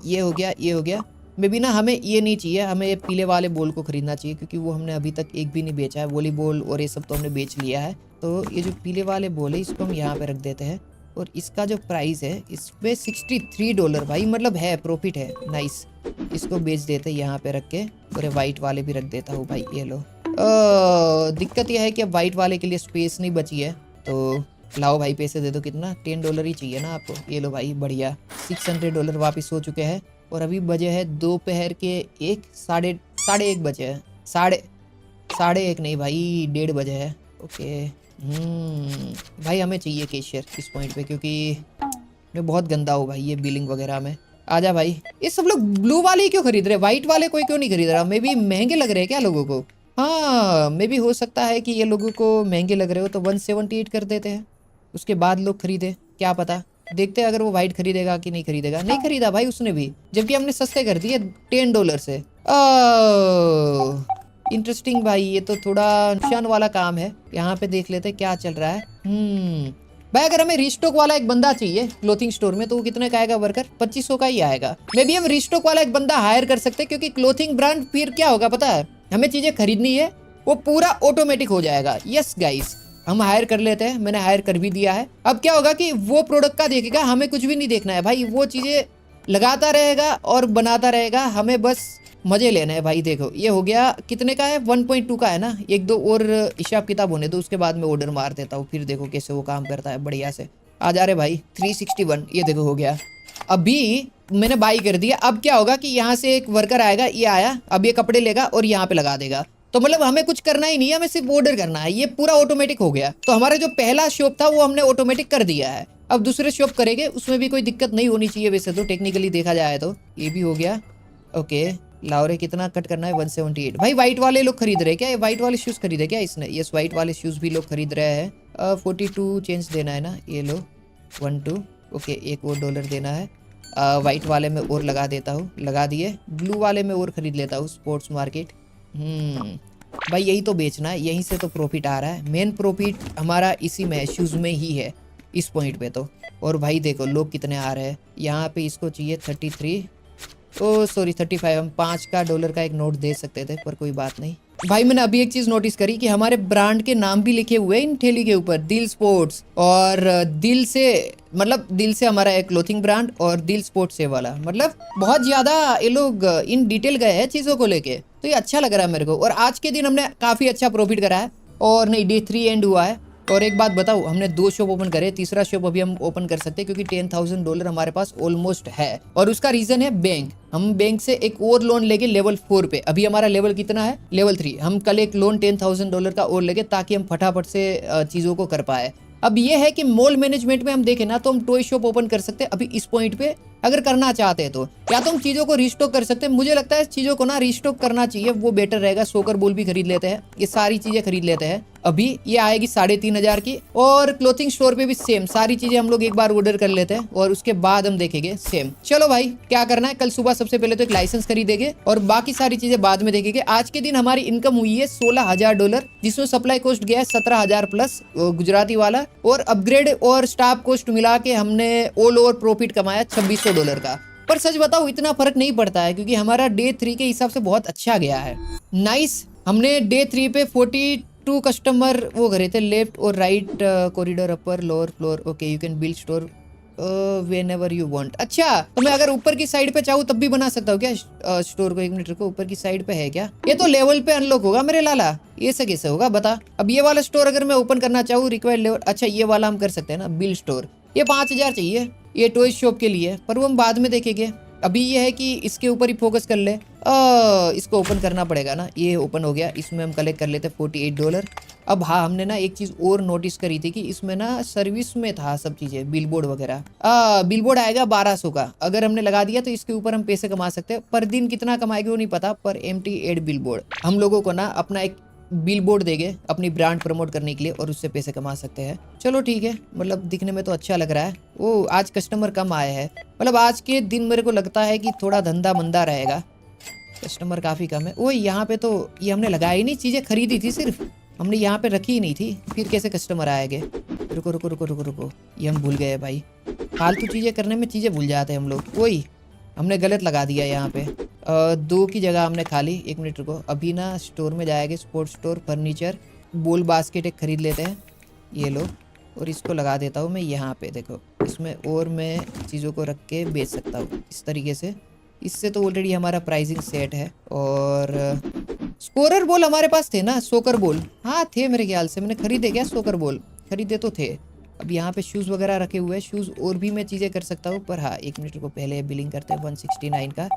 ये हो गया, ये हो गया। मे बी ना हमें ये नहीं चाहिए, हमें ये पीले वाले बॉल को खरीदना चाहिए, क्योंकि वो हमने अभी तक एक भी नहीं बेचा है। वॉलीबॉल और ये सब तो हमने बेच लिया है। तो ये जो पीले वाले बॉल है इसको हम यहाँ पे रख देते हैं, और इसका जो प्राइस है इसमें $63 भाई, मतलब है प्रॉफिट है। नाइस, इसको बेच देते हैं यहाँ पे रख के। और वाइट वाले भी रख देता हूँ भाई, ये लो। दिक्कत यह है कि अब वाइट वाले के लिए स्पेस नहीं बची है, तो लाओ भाई पैसे दे दो। कितना? $10 ही चाहिए ना आपको? ये लो भाई, बढ़िया। $600 वापस हो चुके हैं, और अभी बजे है दोपहर के 1, साढ़े 1 बजे है। 1:30 नहीं भाई, 1:30 बजे है। ओके भाई हमें चाहिए कैशियर इस पॉइंट पे, क्योंकि मैं बहुत गंदा हूँ भाई ये बिलिंग वगैरह में। आजा भाई। ये सब लोग ब्लू वाले ही क्यों खरीद रहे, व्हाइट वाले कोई क्यों नहीं खरीद रहा? मे बी महंगे लग रहे हैं क्या लोगों को? हाँ मे बी हो सकता है कि ये लोगों को महंगे लग रहे हो तो 178 कर देते हैं, उसके बाद लोग खरीदे, क्या पता। देखते हैं अगर वो व्हाइट खरीदेगा कि नहीं खरीदेगा। नहीं खरीदा भाई उसने भी, जबकि हमने सस्ते कर दिए $10 से। इंटरेस्टिंग भाई, ये तो थोड़ा नुकसान वाला काम है। यहाँ पे देख लेते क्या चल रहा है। भाई अगर हमें रिस्टॉक वाला एक बंदा चाहिए क्लोथिंग स्टोर में, तो वो कितने का आएगा वर्कर? 2500 का ही आएगा। मे बी हम रिस्टॉक वाला एक बंदा हायर कर सकते हैं, क्योंकि क्लोथिंग ब्रांड फिर क्या होगा पता है, हमें चीजें खरीदनी है वो पूरा ऑटोमेटिक हो जाएगा। यस गाइस, हम हायर कर लेते हैं, मैंने हायर कर भी दिया है। अब क्या होगा कि वो प्रोडक्ट का देखेगा, हमें कुछ भी नहीं देखना है भाई, वो चीजें लगाता रहेगा और बनाता रहेगा, हमें बस मजे लेने हैं भाई। देखो ये हो गया, कितने का है? 1.2 का है ना। एक दो और हिसाब किताब होने दो, उसके बाद मैं ऑर्डर मार देता हूँ, फिर देखो कैसे वो काम करता है बढ़िया से। आ जा रहे भाई। 361 ये देखो हो गया। अभी मैंने बाई कर दिया। अब क्या होगा कि यहाँ से एक वर्कर आएगा, ये आया, अब ये कपड़े लेगा और यहाँ पे लगा देगा। तो मतलब हमें कुछ करना ही नहीं है, हमें सिर्फ ऑर्डर करना है, ये पूरा ऑटोमेटिक हो गया। तो हमारा जो पहला शॉप था वो हमने ऑटोमेटिक कर दिया है। अब दूसरे शॉप करेंगे, उसमें भी कोई दिक्कत नहीं होनी चाहिए वैसे तो, टेक्निकली देखा जाए तो। ये भी हो गया। ओके लाओरे, कितना कट करना है? 178। भाई व्हाइट वाले लोग खरीद रहे हैं क्या? ये व्हाइट वाले शूज खरीदे क्या इसने? यस व्हाइट वाले शूज भी लोग खरीद रहे हैं। 42 चेंज देना है ना, ये लो 12। ओके एक और डॉलर देना है। व्हाइट वाले में और लगा देता हूँ, लगा दिए। ब्लू वाले में और खरीद लेता हूँ, स्पोर्ट्स मार्केट। भाई यही तो बेचना है, यहीं से तो प्रॉफिट आ रहा है। मेन प्रॉफिट हमारा इसी में है, शूज में ही है इस पॉइंट पे तो। और भाई देखो लोग कितने आ रहे हैं यहाँ पे। इसको चाहिए 33, ओ सॉरी 35। हम $5 का एक नोट दे सकते थे, पर कोई बात नहीं। भाई मैंने अभी एक चीज नोटिस करी कि हमारे ब्रांड के नाम भी लिखे हुए हैं इन ठेली के ऊपर, दिल स्पोर्ट्स और दिल से, मतलब दिल से हमारा एक क्लोथिंग ब्रांड और दिल स्पोर्ट्स से वाला। मतलब बहुत ज्यादा ये लोग इन डिटेल गए हैं चीजों को लेके, तो ये अच्छा लग रहा है मेरे को। और आज के दिन हमने काफी अच्छा प्रॉफिट करा है। और नहीं, डे 3 एंड हुआ है। और एक बात बताऊं, हमने 2 शॉप ओपन करे, तीसरा शॉप अभी हम ओपन कर सकते हैं, क्योंकि $10,000 हमारे पास ऑलमोस्ट है। और उसका रीजन है बैंक। हम बैंक से एक और लोन लेके लेवल 4 पे, अभी हमारा लेवल कितना है? लेवल 3। हम कल एक लोन $10,000 का और लेके, ताकि हम फटाफट से चीजों को कर पाए। अब ये है कि मॉल मैनेजमेंट में हम देखें ना, तो हम टॉय शॉप ओपन कर सकते हैं अभी इस पॉइंट पे, अगर करना चाहते हैं तो। या तो हम चीजों को रिस्टॉक कर सकते हैं, मुझे लगता है चीजों को ना रिस्टॉक करना चाहिए, वो बेटर रहेगा। सोकर बॉल भी खरीद लेते हैं, ये सारी चीजें खरीद लेते हैं। अभी ये आएगी 3,500 की। और क्लोथिंग स्टोर पे भी सेम सारी चीजें हम लोग एक बार ऑर्डर कर लेते हैं, और उसके बाद हम देखेंगे सेम। चलो भाई क्या करना है, कल सुबह सबसे पहले तो एक लाइसेंस खरीदेंगे, और बाकी सारी चीजें बाद में देखेंगे। आज के दिन हमारी इनकम हुई है $16,000, जिसमें सप्लाई कॉस्ट गया है 17,000 प्लस गुजराती वाला, और अपग्रेड और स्टाफ कॉस्ट मिला के हमने ऑल ओवर प्रॉफिट कमाया $2,600 का। पर सच बताओ इतना फर्क नहीं पड़ता है, क्योंकि हमारा डे 3 के हिसाब से बहुत अच्छा गया है। नाइस। हमने डे 3 पे 42 कस्टमर वो करे थे, लेफ्ट और right corridor, upper lower floor. Okay you can build store whenever you want. अच्छा तो मैं अगर ऊपर की साइड पे चाहूँ तब भी बना सकता हूँ क्या स्टोर को? 1 मिनट रुको, ऊपर की साइड पे है क्या? ये तो लेवल पे अनलॉक होगा मेरे लाला, ये से कैसे होगा बता। अब ये वाला स्टोर अगर मैं ओपन करना चाहूँ, रिक्वायर्ड लेवल, अच्छा ये वाला हम कर सकते हैं ना, बिल्ड स्टोर। ये 5,000 चाहिए, ये टॉय शॉप के लिए, पर वो हम बाद में देखेंगे। अभी ये है कि इसके ऊपर ही फोकस कर ले। इसको ओपन करना पड़ेगा ना। ये ओपन हो गया, इसमें हम कलेक्ट कर लेते $48। अब हाँ हमने ना एक चीज और नोटिस करी थी कि इसमें ना सर्विस में था सब चीजें, बिलबोर्ड वगैरह। बिलबोर्ड आएगा 1200 का, अगर हमने लगा दिया तो इसके ऊपर हम पैसे कमा सकते हैं। पर दिन कितना कमाएंगे वो नहीं पता, पर एम्प्टी एड बिलबोर्ड हम लोगों को ना अपना एक बिलबोर्ड देंगे अपनी ब्रांड प्रमोट करने के लिए, और उससे पैसे कमा सकते हैं। चलो ठीक है, मतलब दिखने में तो अच्छा लग रहा है। ओ आज कस्टमर कम आए हैं, मतलब आज के दिन मेरे को लगता है कि थोड़ा धंधा मंदा रहेगा, कस्टमर काफी कम है। ओ यहाँ पे तो ये हमने लगाई नहीं, चीजें खरीदी थी सिर्फ, हमने यहाँ पे रखी ही नहीं थी, फिर कैसे कस्टमर आएंगे? रुको रुको रुको रुको रुको, ये हम भूल गए भाई, फालतू चीजें करने में चीजें भूल जाते हैं हम लोग। वही हमने गलत लगा दिया यहाँ पे, 2 की जगह हमने खाली। 1 मिनट रुको, अभी ना स्टोर में जाएंगे, sports store, furniture, ball basket एक खरीद लेते हैं, ये लो। और इसको लगा देता हूँ मैं यहाँ पे, देखो इसमें और मैं चीज़ों को रख के बेच सकता हूँ इस तरीके से। इससे तो ऑलरेडी हमारा प्राइसिंग सेट है। और स्कोरर बॉल हमारे पास थे ना, सोकर बॉल, हाँ थे मेरे ख्याल से, मैंने खरीदे क्या सोकर बॉल? खरीदे तो थे। अब यहाँ पे शूज़ वगैरह रखे हुए हैं, शूज़ और भी मैं चीज़ें कर सकता हूँ, पर हाँ 1 मिनट को पहले बिलिंग करते हैं 169 का।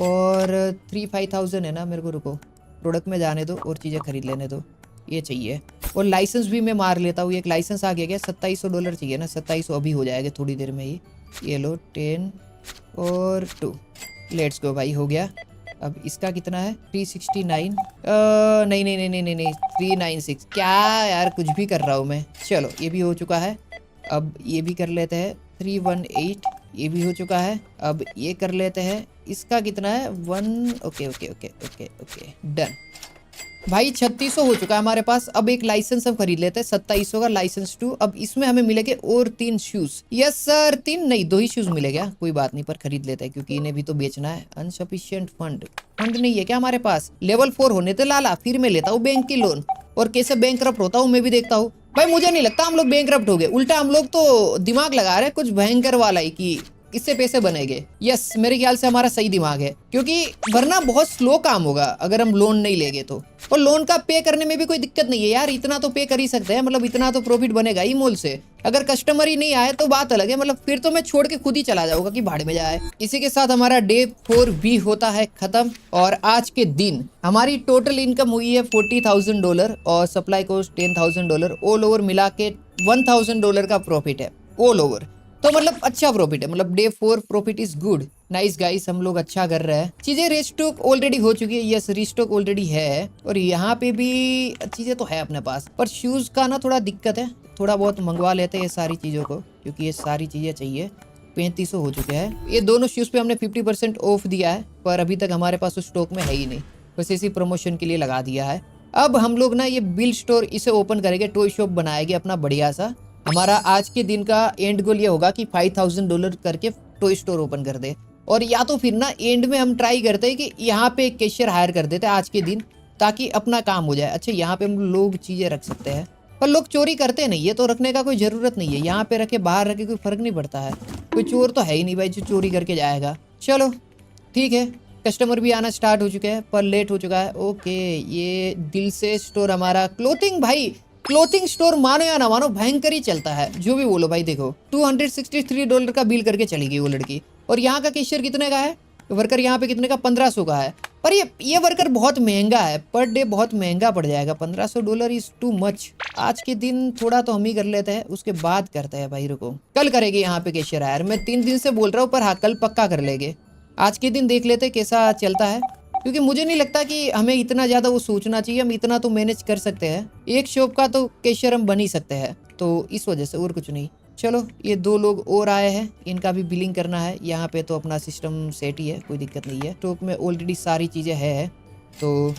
और 3-5,000 है ना मेरे को, रुको प्रोडक्ट में जाने दो और चीज़ें खरीद लेने दो, ये चाहिए। और लाइसेंस भी मैं मार लेता हूँ, एक लाइसेंस आ गया क्या, $2700 चाहिए ना, 2700 अभी हो जाएगा थोड़ी देर में ही। ये लो 10 और 2, लेट्स गो भाई, हो गया। अब इसका कितना है, 369, नहीं नहीं नहीं नहीं नहीं नहीं 396, क्या यार कुछ भी कर रहा हूँ मैं। चलो ये भी हो चुका है। अब ये भी कर लेते हैं 318, ये भी हो चुका है। अब ये कर लेते हैं, इसका कितना है 1, okay okay okay okay okay done भाई। 3600 हो चुका है हमारे पास। अब एक लाइसेंस हम खरीद लेते हैं 2700 का, लाइसेंस 2। अब इसमें हमें मिलेंगे और 3 शूज। यस सर, 3 नहीं 2 ही शूज मिलेगा, कोई बात नहीं, पर खरीद लेते हैं क्योंकि इन्हें भी तो बेचना है। अनसफिशिएंट फंड नहीं है क्या हमारे पास, लेवल 4 होने तो लाला, फिर मैं लेता हूँ बैंक की लोन और कैसे बैंकरप्ट होता हूँ मैं भी देखता हूँ। भाई मुझे नहीं लगता हम लोग बैंकरप्ट हो गए, उल्टा हम लोग तो दिमाग लगा रहे हैं कुछ भयंकर वाला ही कि इससे पैसे बनेंगे। यस, मेरे ख्याल से हमारा सही दिमाग है, क्योंकि वरना बहुत स्लो काम होगा अगर हम लोन नहीं लेंगे तो। और लोन का पे करने में भी कोई दिक्कत नहीं है यार, इतना तो पे कर ही सकते हैं, मतलब इतना तो प्रॉफिट बनेगा ही मोल से। अगर कस्टमर ही नहीं आए तो बात अलग है, मतलब फिर तो मैं छोड़ के खुद ही चला जाऊंगा कि भाड़ में जाए। इसी के साथ हमारा डे 4 भी होता है खत्म। और आज के दिन हमारी टोटल इनकम हुई है $40,000 और सप्लाई कॉस्ट $10,000, ऑल ओवर मिला के $1,000 का प्रॉफिट है ऑल ओवर। तो मतलब अच्छा प्रॉफिट है, मतलब day 4 profit is good. Nice guys, हम लोग अच्छा कर रहे हैं। चीजें रिस्टॉक ऑलरेडी हो चुकी है, यस रिस्टॉक ऑलरेडी है। और यहाँ पे भी चीजें तो है अपने पास, पर शूज का ना थोड़ा दिक्कत है, थोड़ा बहुत मंगवा लेते हैं ये सारी चीजों को, क्योंकि ये सारी चीजें चाहिए। 3500 हो चुके हैं। ये दोनों शूज पे हमने 50% ऑफ दिया है, पर अभी तक हमारे पास उस स्टॉक में है ही नहीं, बस इसी प्रमोशन के लिए लगा दिया है। अब हम लोग ना ये बिल स्टोर इसे ओपन करेंगे, टॉय शॉप बनाएंगे अपना बढ़िया सा। हमारा आज के दिन का एंड गोल ये होगा कि $5,000 करके टॉय स्टोर ओपन कर दे। और या तो फिर ना एंड में हम ट्राई करते हैं कि यहाँ पे एक कैशियर हायर कर देते हैं आज के दिन, ताकि अपना काम हो जाए। अच्छा यहाँ पे हम लोग चीजें रख सकते हैं, पर लोग चोरी करते नहीं है तो रखने का कोई जरूरत नहीं है। यहाँ पे रखे बाहर रखे कोई फर्क नहीं पड़ता है, कोई चोर तो है ही नहीं भाई जो चोरी करके जाएगा। चलो ठीक है, कस्टमर भी आना स्टार्ट हो चुके हैं, पर लेट हो चुका है। ओके, ये दिल से स्टोर हमारा क्लोथिंग, भाई क्लोथिंग स्टोर मानो या ना मानो भयंकर ही चलता है, जो भी बोलो भाई। देखो $263 का बिल करके चली गई वो लड़की। और यहाँ का कैशियर कितने का है, वर्कर यहाँ पे कितने का, 1500 का है। पर ये वर्कर बहुत महंगा है, पर डे बहुत महंगा पड़ जाएगा। $1500 इज टू मच। आज के दिन थोड़ा तो हम ही कर लेते हैं, उसके बाद करते हैं भाई, रुको कल करेंगे यहाँ पे कैशियर हायर। मैं 3 दिन से बोल रहा हूँ, पर हाँ कल पक्का कर लेंगे। आज के दिन देख लेते कैसा चलता है, क्योंकि मुझे नहीं लगता कि हमें इतना ज़्यादा वो सोचना चाहिए, हम इतना तो मैनेज कर सकते हैं। एक शॉप का तो कैशियर हम बन ही सकते हैं, तो इस वजह से और कुछ नहीं। चलो ये 2 लोग और आए हैं, इनका भी बिलिंग करना है। यहाँ पे तो अपना सिस्टम सेट ही है, कोई दिक्कत नहीं है। स्टॉक में ऑलरेडी सारी चीज़ें है तो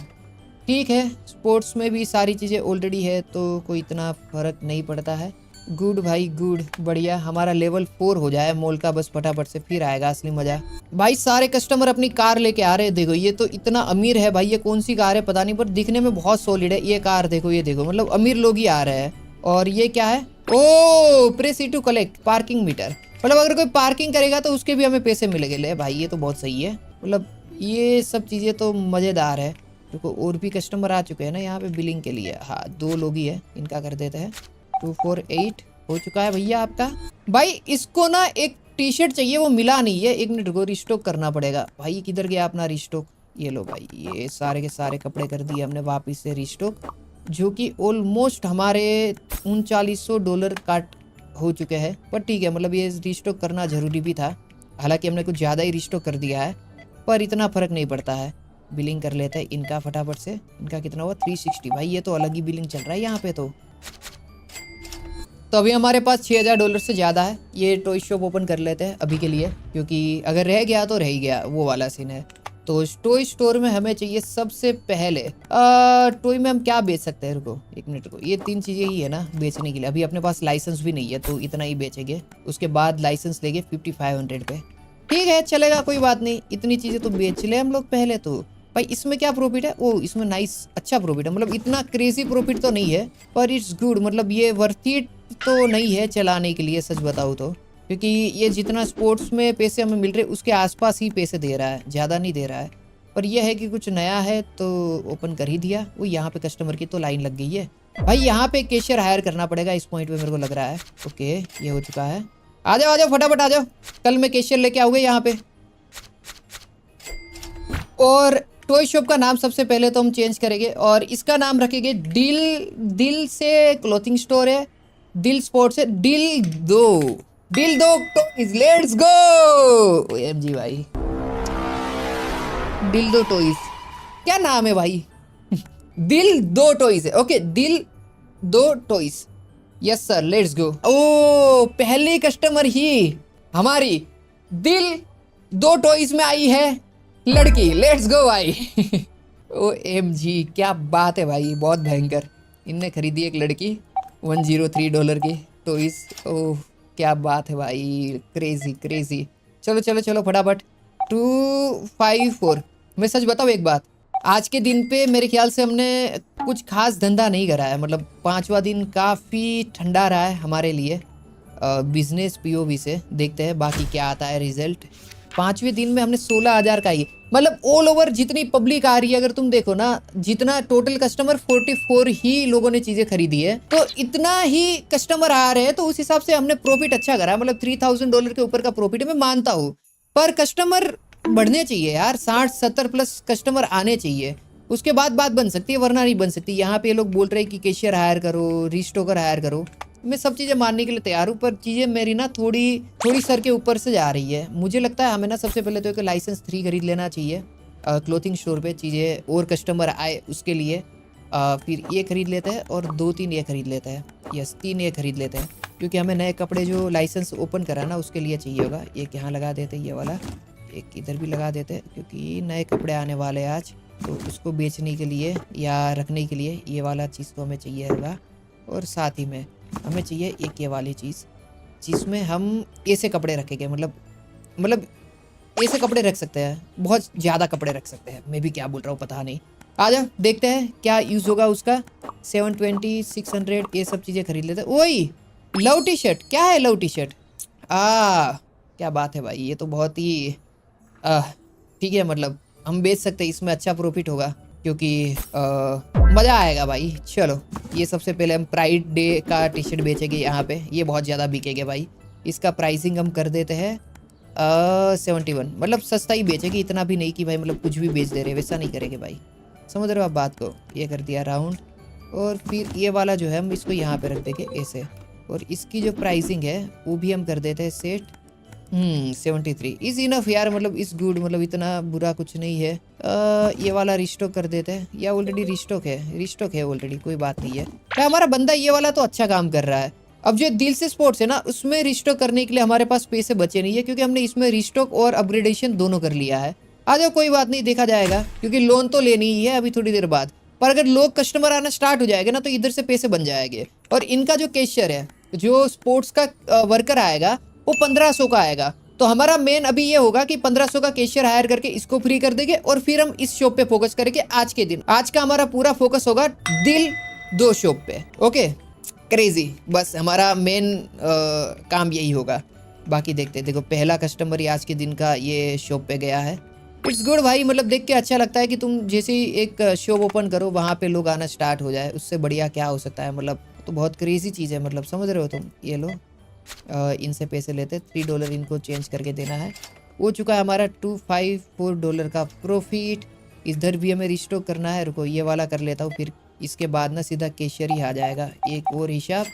ठीक है, स्पोर्ट्स में भी सारी चीज़ें ऑलरेडी है तो कोई इतना फर्क नहीं पड़ता है। गुड भाई गुड, बढ़िया। हमारा लेवल 4 हो जाए मॉल का बस फटाफट से, फिर आएगा असली मजा। भाई सारे कस्टमर अपनी कार लेके आ रहे हैं। देखो ये तो इतना अमीर है भाई, ये कौन सी कार है पता नहीं, पर दिखने में बहुत सॉलिड है ये कार। देखो ये देखो, मतलब अमीर लोग ही आ रहे हैं। और ये क्या है, oh press to collect parking meter, मतलब अगर कोई पार्किंग करेगा तो उसके भी हमें पैसे मिलेंगे। ले भाई ये तो बहुत सही है, मतलब ये सब चीज़ें तो मज़ेदार है। देखो और भी कस्टमर आ चुके हैं ना यहाँ पे बिलिंग के लिए। हाँ 2 लोग ही है, इनका कर देते हैं। 248 हो चुका है भैया आपका। भाई इसको ना एक टी शर्ट चाहिए, वो मिला नहीं है, 1 मिनट को रिस्टॉक करना पड़ेगा। भाई किधर गया अपना रिस्टॉक, ये लो भाई, ये सारे के सारे कपड़े कर दिए हमने वापस से रिस्टॉक, जो कि ऑलमोस्ट हमारे $3900 काट हो चुके हैं। पर ठीक है, मतलब ये रिस्टॉक करना जरूरी भी था, हालांकि हमने कुछ ज़्यादा ही रिस्टॉक कर दिया है, पर इतना फर्क नहीं पड़ता है। बिलिंग कर लेते हैं इनका फटाफट से। इनका कितना हुआ 360। भाई ये तो अलग ही बिलिंग चल रहा है यहाँ पे तो अभी हमारे पास $6000 से ज़्यादा है। ये टॉय शॉप ओपन कर लेते हैं अभी के लिए, क्योंकि अगर रह गया तो रह ही गया, वो वाला सीन है। तो टॉय स्टोर में हमें चाहिए सबसे पहले टॉय में हम क्या बेच सकते हैं, रुको 1 मिनट को, ये 3 चीज़ें ही है ना बेचने के लिए। अभी अपने पास लाइसेंस भी नहीं है तो इतना ही बेचेंगे, उसके बाद लाइसेंस लेंगे 5500 पे। ठीक है चलेगा, कोई बात नहीं, इतनी चीज़ें तो बेच ले हम लोग पहले तो। भाई इसमें क्या प्रॉफिट है, ओ इसमें नाइस अच्छा प्रॉफिट है, मतलब इतना क्रेजी प्रॉफिट तो नहीं है, पर इट्स गुड, मतलब ये वर्थ इट तो नहीं है चलाने के लिए सच बताऊँ तो, क्योंकि ये जितना स्पोर्ट्स में पैसे हमें मिल रहे हैं उसके आसपास ही पैसे दे रहा है, ज़्यादा नहीं दे रहा है। पर यह है कि कुछ नया है तो ओपन कर ही दिया। वो यहाँ पे कस्टमर की तो लाइन लग गई है भाई, यहाँ पे कैशियर हायर करना पड़ेगा इस पॉइंट पे मेरे को लग रहा है। ओके ये हो चुका है, आ जाओ फटाफट आ जाओ, कल मैं कैशियर लेके आऊँगा यहाँ पे। और टॉय शॉप का नाम सबसे पहले तो हम चेंज करेंगे और इसका नाम रखेंगे दिल से क्लोथिंग स्टोर है, दिल स्पोर्ट्स है, दिल दो टॉयज, लेट्स गो। एमजी भाई, दिल दो टॉयज, क्या नाम है भाई? दिल दो टॉयज है, ओके, दिल दो toys, yes sir, let's go. Oh, पहली कस्टमर ही हमारी दिल दो टॉयज में आई है लड़की, लेट्स गो भाई। ओ एम जी, क्या बात है भाई, बहुत भयंकर। इनने खरीदी एक लड़की $103 की टॉयज। ओह क्या बात है भाई, क्रेजी क्रेजी। चलो चलो चलो फटाफट 254। मैं सच बताऊँ एक बात, आज के दिन पे मेरे ख्याल से हमने कुछ खास धंधा नहीं करा है, मतलब 5वां दिन काफ़ी ठंडा रहा है हमारे लिए बिजनेस पीओवी से। देखते हैं बाकी क्या आता है रिजल्ट। 5वें दिन में हमने 16,000 का ही, मतलब ऑल ओवर जितनी पब्लिक आ रही है, अगर तुम देखो ना, जितना टोटल कस्टमर 44 ही लोगों ने चीज़ें खरीदी है, तो इतना ही कस्टमर आ रहे हैं, तो उस हिसाब से हमने प्रॉफिट अच्छा करा, मतलब $3,000 के ऊपर का प्रॉफिट है, मैं मानता हूँ। पर कस्टमर बढ़ने चाहिए यार, 60-70 प्लस कस्टमर आने चाहिए, उसके बाद बात बन सकती है, वरना नहीं बन सकती। यहाँ पे लोग बोल रहे हैं कि कैशियर हायर करो, रीस्टॉकर हायर करो, मैं सब चीज़ें मानने के लिए तैयार हूँ, पर चीज़ें मेरी ना थोड़ी सर के ऊपर से जा रही है। मुझे लगता है हमें ना सबसे पहले तो एक लाइसेंस 3 खरीद लेना चाहिए क्लोथिंग स्टोर पे, चीज़ें और कस्टमर आए उसके लिए। फिर ये खरीद लेते हैं और 2-3 ये खरीद लेते हैं, यस 3 ये खरीद लेते हैं, क्योंकि हमें नए कपड़े जो लाइसेंस ओपन करा ना उसके लिए चाहिए होगा। एक यहाँ लगा देते ये वाला, एक इधर भी लगा देते, क्योंकि नए कपड़े आने वाले हैं आज, तो उसको बेचने के लिए या रखने के लिए ये वाला चीज़ तो हमें चाहिए होगा। और साथ ही में हमें चाहिए एक ये वाली चीज़, जिसमें हम ऐसे कपड़े रखेंगे, मतलब ऐसे कपड़े रख सकते हैं, बहुत ज़्यादा कपड़े रख सकते हैं। मैं भी क्या बोल रहा हूँ पता नहीं। आ जाओ देखते हैं क्या यूज़ होगा उसका। 720, 600 ये सब चीज़ें खरीद लेते हैं। वही लव टी शर्ट, क्या है लव टी शर्ट? क्या बात है भाई, ये तो बहुत ही ठीक है, मतलब हम बेच सकते हैं, इसमें अच्छा प्रॉफिट होगा, क्योंकि मज़ा आएगा भाई। चलो ये सबसे पहले हम प्राइड डे का टी शर्ट बेचेंगे यहाँ पे, ये बहुत ज़्यादा बिकेंगे भाई। इसका प्राइसिंग हम कर देते हैं 71, मतलब सस्ता ही बेचेगी, इतना भी नहीं कि भाई मतलब कुछ भी बेच दे रहे, वैसा नहीं करेंगे भाई, समझ रहे हो आप बात को। ये कर दिया राउंड, और फिर ये वाला जो है हम इसको यहाँ पे रख देंगे ऐसे, और इसकी जो प्राइसिंग है वो भी हम कर देते हैं सेट 73 इज इनफ यार, मतलब इस गुड, मतलब इतना बुरा कुछ नहीं है। ये वाला रिस्टॉक कर देते हैं, या ऑलरेडी रिस्टॉक है ऑलरेडी, कोई बात नहीं है। क्या हमारा बंदा ये वाला तो अच्छा काम कर रहा है। अब जो दिल से स्पोर्ट्स है ना, उसमें रिस्टॉक करने के लिए हमारे पास पैसे बचे नहीं है, क्योंकि हमने इसमें रिस्टॉक और अपग्रेडेशन दोनों कर लिया है। आ जाओ कोई बात नहीं, देखा जाएगा, क्योंकि लोन तो लेनी ही है अभी थोड़ी देर बाद। पर अगर लोग कस्टमर आना स्टार्ट हो जाएगा ना, तो इधर से पैसे बन जाएंगे। और इनका जो कैशियर है, जो स्पोर्ट्स का वर्कर आएगा, वो 1500 का आएगा। तो हमारा मेन अभी ये होगा कि 1500 का कैशियर हायर करके इसको फ्री कर देंगे, और फिर हम इस शॉप पे फोकस करेंगे आज के दिन। आज का हमारा पूरा फोकस होगा दिल दो शॉप पे, ओके क्रेजी। बस हमारा मेन काम यही होगा, बाकी देखते हैं। देखो पहला कस्टमर ही आज के दिन का ये शॉप पे गया है। इट्स गुड भाई, मतलब देख के अच्छा लगता है कि तुम जैसे ही एक शॉप ओपन करो वहाँ पे लोग आना स्टार्ट हो जाए, उससे बढ़िया क्या हो सकता है। मतलब तो बहुत क्रेजी चीज़ है, मतलब समझ रहे हो तुम। ये लो इनसे पैसे लेते, $3 इनको चेंज करके देना है। हो चुका है हमारा $254 का प्रॉफिट। इधर भी हमें रिस्टॉक करना है, रुको ये वाला कर लेता हूँ, फिर इसके बाद ना सीधा कैशियर ही आ जाएगा। एक और हिसाब,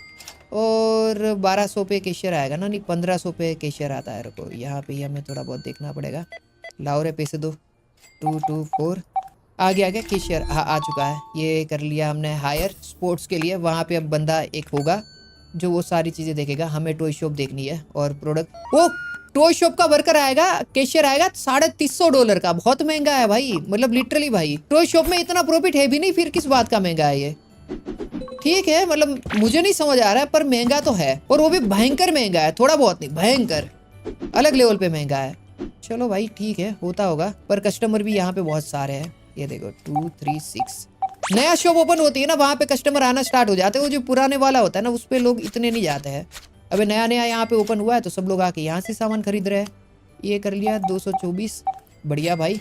और 1200 पे कैशियर आएगा ना, नहीं 1500 पे कैशियर आता है। रुको यहाँ पे ही हमें थोड़ा बहुत देखना पड़ेगा। लाओ रे पैसे दो, 224 आ गया कैशियर। हाँ आ चुका है, ये कर लिया हमने हायर स्पोर्ट्स के लिए। वहाँ पे अब बंदा एक होगा जो वो सारी चीज़ें देखेगा। हमें टॉय शॉप देखनी है और प्रोडक्ट, वो टॉय शॉप का वर्कर आएगा, कैशियर आएगा $350 का। बहुत महंगा है भाई, मतलब लिटरली भाई, टॉय शॉप में इतना प्रॉफिट है भी नहीं, फिर किस बात का महंगा है ये। ठीक है, मतलब मुझे नहीं समझ आ रहा है, पर महंगा तो है, और वो भी भयंकर महंगा है, थोड़ा बहुत नहीं, भयंकर अलग लेवल पे महंगा है। चलो भाई ठीक है, होता होगा, पर कस्टमर भी यहाँ पे बहुत सारे हैं। ये देखो 236 नया शॉप ओपन होती है ना, वहाँ पे कस्टमर आना स्टार्ट हो जाते हैं। वो जो पुराने वाला होता है ना, उस पे लोग इतने नहीं जाते हैं। अबे नया नया यहाँ पे ओपन हुआ है, तो सब लोग आके यहाँ से सामान खरीद रहे हैं। ये कर लिया 224, बढ़िया भाई।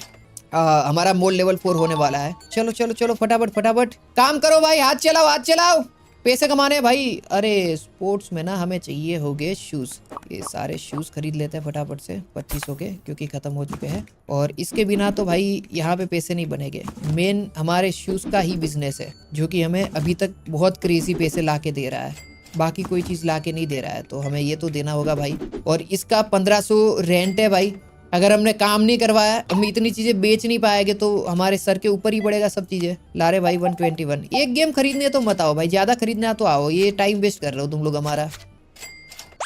हमारा मॉल लेवल 4 होने वाला है। चलो चलो चलो फटाफट फटाफट काम करो भाई, हाथ चलाओ हाथ चलाओ। पैसे कमाने हैं भाई। अरे स्पोर्ट्स में ना हमें चाहिए हो गए शूज़। ये सारे शूज़ खरीद लेते हैं फटाफट से 2500 के, क्योंकि ख़त्म हो चुके हैं। और इसके बिना तो भाई यहाँ पे पैसे नहीं बनेंगे। मेन हमारे शूज़ का ही बिजनेस है, जो कि हमें अभी तक बहुत क्रेजी पैसे ला के दे रहा है। बाकी कोई चीज़ ला के नहीं दे रहा है, तो हमें ये तो देना होगा भाई। और इसका 1500 रेंट है भाई। अगर हमने काम नहीं करवाया, हम इतनी चीजें बेच नहीं पाएंगे तो हमारे सर के ऊपर ही पड़ेगा सब चीजें। ला रहे भाई 121। एक गेम खरीदने तो मत आओ भाई, ज्यादा खरीदना तो आओ, ये टाइम वेस्ट कर रहे हो तुम लोग हमारा।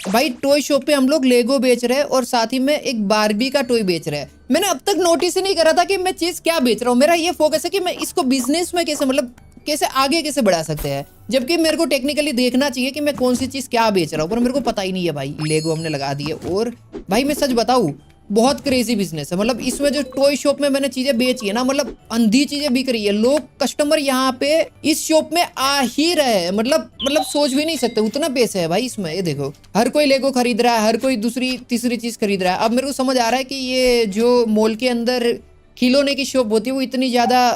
भाई टॉय शॉप पे हम लोग लेगो बेच रहे हैं और साथ ही में एक बारबी का टॉय बेच रहे हैं। मैंने अब तक नोटिस ही नहीं करा था कि मैं चीज क्या बेच रहा हूँ। मेरा ये फोकस है कि मैं इसको बिजनेस में कैसे, मतलब कैसे आगे कैसे बढ़ा सकते हैं, जबकि मेरे को टेक्निकली देखना चाहिए कि मैं कौन सी चीज क्या बेच रहा हूँ, पर मेरे को पता ही नहीं है भाई। लेगो हमने लगा दिए। और भाई मैं सच बताऊं, बहुत क्रेजी बिजनेस है। मतलब इसमें जो टॉय शॉप में मैंने चीजें बेची है ना, मतलब अंधी चीजें बिक रही है। लोग कस्टमर यहाँ पे इस शॉप में आ ही रहे हैं, मतलब सोच भी नहीं सकते उतना पैसे है भाई इसमें। ये देखो, हर कोई लेगो खरीद रहा है, हर कोई दूसरी तीसरी चीज खरीद रहा है। अब मेरे को समझ आ रहा है कि ये जो मॉल के अंदर खिलौने की शॉप होती है वो इतनी ज्यादा,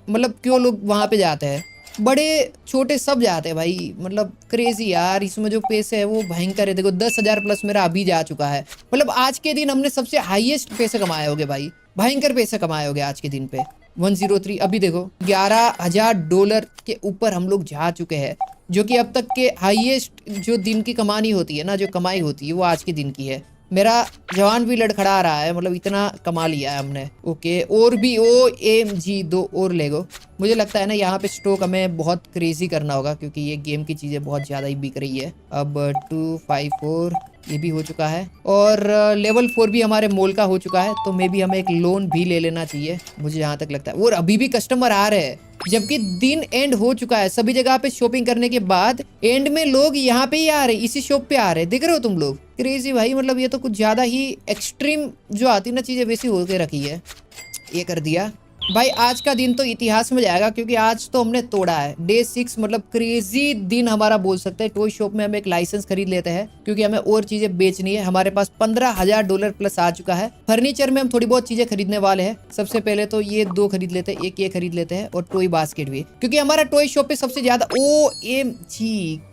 मतलब क्यों लोग वहां पे जाते हैं। बड़े छोटे सब जाते हैं भाई, मतलब क्रेजी यार। इसमें जो पैसे है वो भयंकर है। देखो 10,000 प्लस मेरा अभी जा चुका है। मतलब आज के दिन हमने सबसे हाईएस्ट पैसे कमाए होंगे भाई, भयंकर पैसे कमाए होंगे आज के दिन पे। 103। अभी देखो $11,000 के ऊपर हम लोग जा चुके हैं, जो कि अब तक के हाईएस्ट जो दिन की कमानी होती है ना, जो कमाई होती है वो आज के दिन की है। मेरा जवान भी लड़खड़ा रहा है, मतलब इतना कमा लिया है हमने। ओके, और भी OMG 2 और लेगो। मुझे लगता है ना यहाँ पे स्टॉक हमें बहुत क्रेजी करना होगा, क्योंकि ये गेम की चीज़ें बहुत ज़्यादा ही बिक रही है। अब 254 ये भी हो चुका है, और लेवल 4 भी हमारे मॉल का हो चुका है। तो मे भी हमें एक लोन भी ले लेना चाहिए, मुझे जहाँ तक लगता है। और अभी भी कस्टमर आ रहे हैं, जबकि दिन एंड हो चुका है। सभी जगह पे शॉपिंग करने के बाद एंड में लोग यहाँ पे ही आ रहे, इसी शॉप पे आ रहे। देख रहे हो तुम लोग, क्रेजी भाई। मतलब ये तो कुछ ज्यादा ही एक्सट्रीम जो आती ना चीजें, वैसी होके रखी है। ये कर दिया भाई। आज का दिन तो इतिहास में जाएगा, क्योंकि आज तो हमने तोड़ा है डे 6। मतलब क्रेजी दिन हमारा बोल सकते हैं। टॉय शॉप में हम एक लाइसेंस खरीद लेते हैं, क्योंकि हमें और चीजें बेचनी है। हमारे पास $15,000 प्लस आ चुका है। फर्नीचर में हम थोड़ी बहुत चीजें खरीदने वाले हैं। सबसे पहले तो ये 2 खरीद लेते हैं, एक ये खरीद लेते हैं, और टॉय बास्केट भी, क्योंकि हमारा टॉय शॉप पे सबसे ज्यादा OMG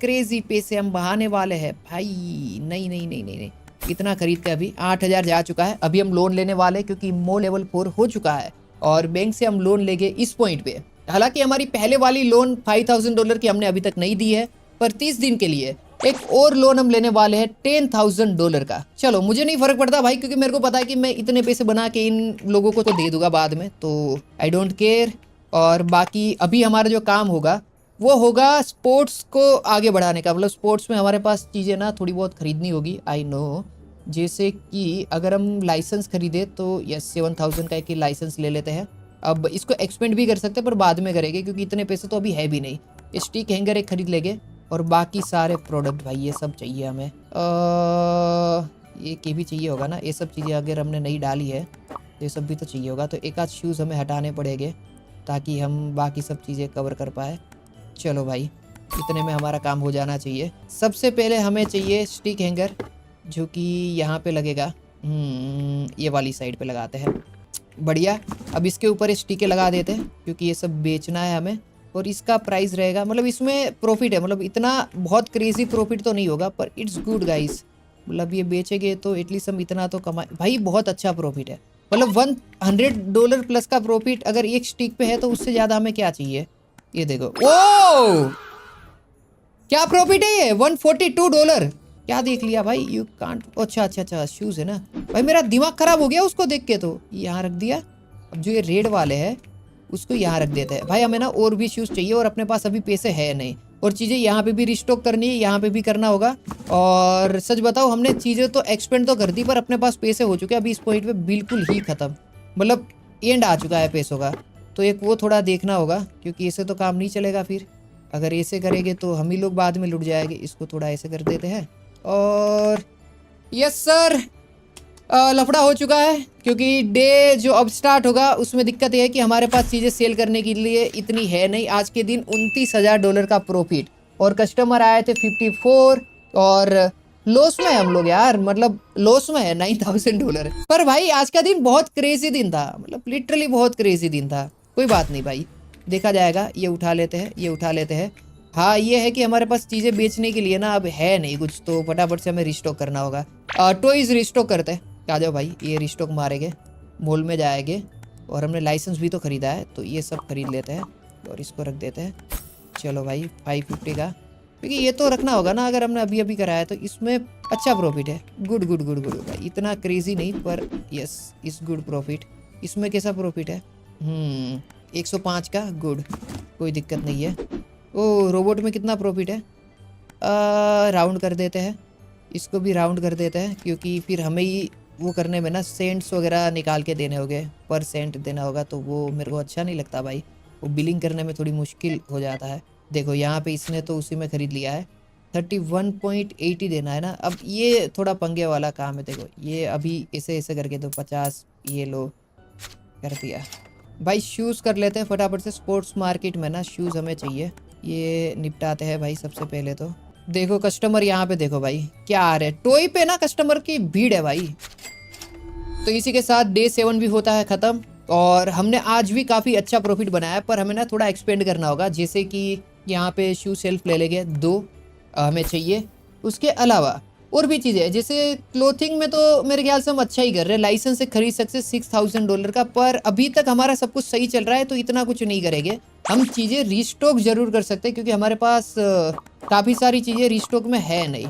क्रेजी पैसे हम बहाने वाले है भाई। नहीं नहीं नहीं नहीं नहीं, इतना खरीद के अभी 8,000 जा चुका है। अभी हम लोन लेने वाले, क्योंकि मो लेवल 4 हो चुका है और बैंक से हम लोन लेंगे इस पॉइंट पे। हालांकि हमारी पहले वाली लोन $5,000 की हमने अभी तक नहीं दी है, पर 30 दिन के लिए एक और लोन हम लेने वाले हैं $10,000 का। चलो मुझे नहीं फर्क पड़ता भाई, क्योंकि मेरे को पता है कि मैं इतने पैसे बना के इन लोगों को तो दे दूंगा बाद में, तो आई डोंट केयर। और बाकी अभी हमारा जो काम होगा वो होगा स्पोर्ट्स को आगे बढ़ाने का। मतलब स्पोर्ट्स में हमारे पास चीज़ें ना थोड़ी बहुत खरीदनी होगी, आई नो। जैसे कि अगर हम लाइसेंस खरीदे तो यस 7,000 का एक ही लाइसेंस ले लेते हैं। अब इसको एक्सपेंड भी कर सकते हैं, पर बाद में करेंगे, क्योंकि इतने पैसे तो अभी है भी नहीं। स्टिक हैंगर एक खरीद लेंगे, और बाकी सारे प्रोडक्ट भाई ये सब चाहिए हमें। ये भी चाहिए होगा ना, ये सब चीज़ें अगर हमने नहीं डाली है तो ये सब भी तो चाहिए होगा। तो एक आध शूज़ हमें हटाने पड़ेंगे, ताकि हम बाकी सब चीज़ें कवर कर पाए। चलो भाई, इतने में हमारा काम हो जाना चाहिए। सबसे पहले हमें चाहिए स्टिक हैंगर, जो कि यहाँ पे लगेगा। ये वाली साइड पे लगाते हैं, बढ़िया। अब इसके ऊपर स्टिके लगा देते हैं, क्योंकि ये सब बेचना है हमें। और इसका प्राइस रहेगा, मतलब इसमें प्रॉफिट है, मतलब इतना बहुत क्रेजी प्रॉफिट तो नहीं होगा, पर इट्स गुड गाइस। मतलब ये बेचेंगे तो एटलीस्ट हम इतना तो कमाए भाई, बहुत अच्छा प्रॉफिट है। मतलब $100 प्लस का प्रॉफिट अगर एक स्टिक पे है, तो उससे ज़्यादा हमें क्या चाहिए। ये देखो, ओ क्या प्रॉफिट है ये, $142। क्या देख लिया भाई, यू कांट। अच्छा अच्छा अच्छा, शूज है ना भाई। मेरा दिमाग खराब हो गया उसको देख के, तो यहाँ रख दिया। अब जो ये रेड वाले हैं उसको यहाँ रख देते हैं भाई। हमें ना और भी शूज चाहिए, और अपने पास अभी पैसे है नहीं, और चीज़ें यहाँ पे भी रिस्टॉक करनी है, यहाँ पे भी करना होगा। और सच बताओ, हमने चीज़ें तो एक्सपेंड तो कर दी, पर अपने पास पैसे हो चुके हैं अभी इस पॉइंट पे बिल्कुल ही खत्म। मतलब एंड आ चुका है पैसों का। तो एक वो थोड़ा देखना होगा, क्योंकि ऐसे तो काम नहीं चलेगा। फिर अगर ऐसे करेंगे तो हम ही लोग बाद में लुट जाएंगे। इसको थोड़ा ऐसे कर देते हैं, और यस सर, लफड़ा हो चुका है, क्योंकि डे जो अब स्टार्ट होगा उसमें दिक्कत यह है कि हमारे पास चीज़ें सेल करने के लिए इतनी है नहीं। आज के दिन $29,000 का प्रॉफिट, और कस्टमर आए थे 54, और लॉस में हम लोग यार, मतलब लॉस में है $9,000। पर भाई आज का दिन बहुत क्रेजी दिन था, मतलब लिटरली बहुत क्रेजी दिन था। कोई बात नहीं भाई, देखा जाएगा। ये उठा लेते हैं, ये उठा लेते हैं। हाँ ये है कि हमारे पास चीज़ें बेचने के लिए ना अब है नहीं कुछ, तो फटाफट से हमें रिस्टॉक करना होगा। टॉयज रिस्टॉक करते हैं, आ जाओ भाई। ये रिस्टॉक मारेंगे, मॉल में जाएंगे, और हमने लाइसेंस भी तो ख़रीदा है, तो ये सब खरीद लेते हैं और इसको रख देते हैं। चलो भाई 550 का, क्योंकि ये तो रखना होगा ना, अगर हमने अभी अभी कराया तो इसमें अच्छा प्रॉफिट है। गुड गुड गुड गुड भाई, इतना क्रेजी नहीं पर यस इस गुड प्रॉफिट। इसमें कैसा प्रॉफिट है? 105 का, गुड, कोई दिक्कत नहीं है। ओ रोबोट में कितना प्रॉफिट है? राउंड कर देते हैं, इसको भी राउंड कर देते हैं, क्योंकि फिर हमें ही वो करने में ना सेंट्स वगैरह निकाल के देने होंगे, पर सेंट देना होगा, तो वो मेरे को अच्छा नहीं लगता भाई, वो बिलिंग करने में थोड़ी मुश्किल हो जाता है। देखो यहाँ पे इसने तो उसी में ख़रीद लिया है, 31.80 देना है ना। अब ये थोड़ा पंगे वाला काम है। देखो ये अभी ऐसे ऐसे करके तो 50 ये लो कर दिया भाई। शूज़ कर लेते हैं फटाफट से, स्पोर्ट्स मार्केट में ना शूज़ हमें चाहिए, ये निपटाते हैं भाई सबसे पहले तो। देखो कस्टमर यहाँ पे देखो भाई क्या आ रहे हैं, टॉय पे ना कस्टमर की भीड़ है भाई। तो इसी के साथ डे 7 भी होता है ख़त्म, और हमने आज भी काफ़ी अच्छा प्रॉफिट बनाया, पर हमें ना थोड़ा एक्सपेंड करना होगा। जैसे कि यहाँ पे शू सेल्फ ले लेंगे, 2 हमें चाहिए। उसके अलावा और भी चीज़ें, जैसे क्लोथिंग में तो मेरे ख्याल से हम अच्छा ही कर रहे हैं। लाइसेंस से खरीद सकते $6000 का, पर अभी तक हमारा सब कुछ सही चल रहा है, तो इतना कुछ नहीं करेंगे। हम चीज़ें रिस्टॉक ज़रूर कर सकते हैं, क्योंकि हमारे पास काफ़ी सारी चीज़ें रिस्टॉक में है नहीं,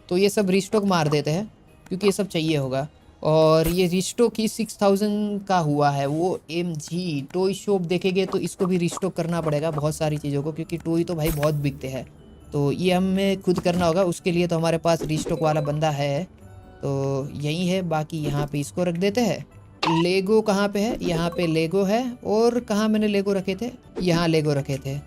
तो ये सब रिस्टॉक मार देते हैं, क्योंकि ये सब चाहिए होगा। और ये रिस्टॉक ही 6000 का हुआ है। वो MG टॉय शॉप देखेंगे तो इसको भी रिस्टॉक करना पड़ेगा बहुत सारी चीज़ों को, क्योंकि टॉय तो भाई बहुत बिकते हैं, तो ये हमें खुद करना होगा। उसके लिए तो हमारे पास रिस्टॉक वाला बंदा है, तो यही है। बाकी यहाँ पे इसको रख देते हैं। लेगो कहाँ पे है? यहाँ पे लेगो है, और कहाँ मैंने लेगो रखे थे? यहाँ लेगो रखे थे।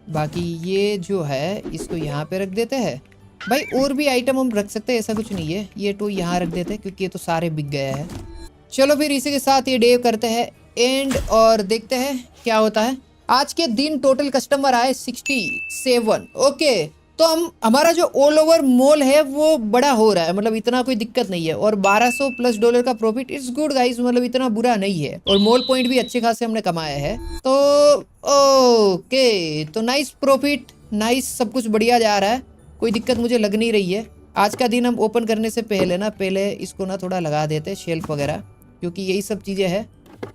बाकी ये जो है इसको यहाँ पे रख देते हैं भाई। और भी आइटम हम रख सकते हैं, ऐसा कुछ नहीं है। ये तो यहाँ रख देते हैं, क्योंकि ये तो सारे बिक गए हैं। चलो फिर इसी के साथ ये डे करते हैं एंड, और देखते हैं क्या होता है। आज के दिन टोटल कस्टमर आए 67। ओके, तो हमारा जो ऑल ओवर मॉल है वो बड़ा हो रहा है, मतलब इतना कोई दिक्कत नहीं है। और $1200+ का प्रॉफिट, इट्स गुड गाइस, मतलब इतना बुरा नहीं है। और मॉल पॉइंट भी अच्छे खासे हमने कमाए हैं, तो ओके, तो नाइस प्रॉफिट, नाइस, सब कुछ बढ़िया जा रहा है, कोई दिक्कत मुझे लग नहीं रही है। आज का दिन हम ओपन करने से पहले इसको ना थोड़ा लगा देते हैं शेल्फ वगैरह, क्योंकि यही सब चीज़ें हैं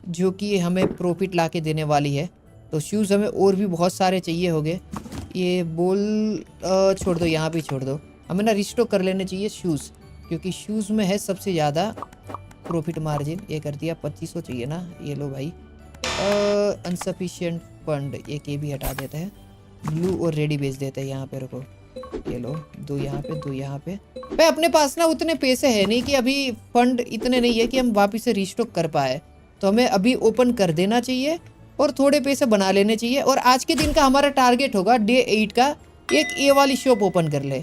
जो कि हमें प्रॉफिट ला के देने वाली है। तो शूज़ हमें और भी बहुत सारे चाहिए होंगे। ये बॉल छोड़ दो, यहाँ भी छोड़ दो, हमें ना रिस्टॉक कर लेने चाहिए शूज़, क्योंकि शूज़ में है सबसे ज़्यादा प्रॉफिट मार्जिन। ये कर दिया, 2500 चाहिए ना, ये लो भाई। अनसफिशिएंट फंड, ये के भी हटा देते हैं। ब्लू और रेडी बेच देते हैं, यहाँ पे रुको, ये लो 2 यहाँ पे, 2 यहाँ पे। भाई अपने पास ना उतने पैसे है नहीं कि अभी फंड इतने नहीं है कि हम वापस से रिस्टॉक कर पाए, तो हमें अभी ओपन कर देना चाहिए और थोड़े पैसे बना लेने चाहिए। और आज के दिन का हमारा टारगेट होगा डे 8 का, एक ये वाली शॉप ओपन कर ले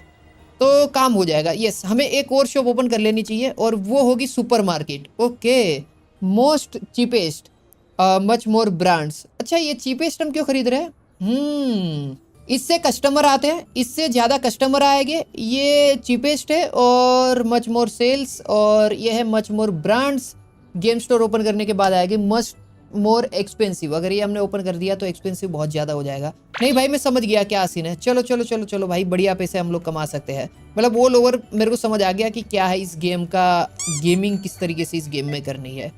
तो काम हो जाएगा। यस, हमें एक और शॉप ओपन कर लेनी चाहिए, और वो होगी super market. Okay, most cheapest, much more brands. अच्छा, ये चीपेस्ट हम क्यों खरीद रहे हैं? इससे कस्टमर आते हैं, इससे ज़्यादा कस्टमर आएंगे, ये चीपेस्ट है, और मच मोर सेल्स, और ये है much more brands. Game store open करने के बाद आएगी मच मोर एक्सपेंसिव। अगर ये हमने ओपन कर दिया तो एक्सपेंसिव बहुत ज़्यादा हो जाएगा। नहीं भाई, मैं समझ गया क्या सीन है। चलो चलो चलो चलो भाई, बढ़िया पैसे हम लोग कमा सकते हैं। मतलब ऑल ओवर मेरे को समझ आ गया कि क्या है इस गेम का, गेमिंग किस तरीके से इस गेम में करनी है।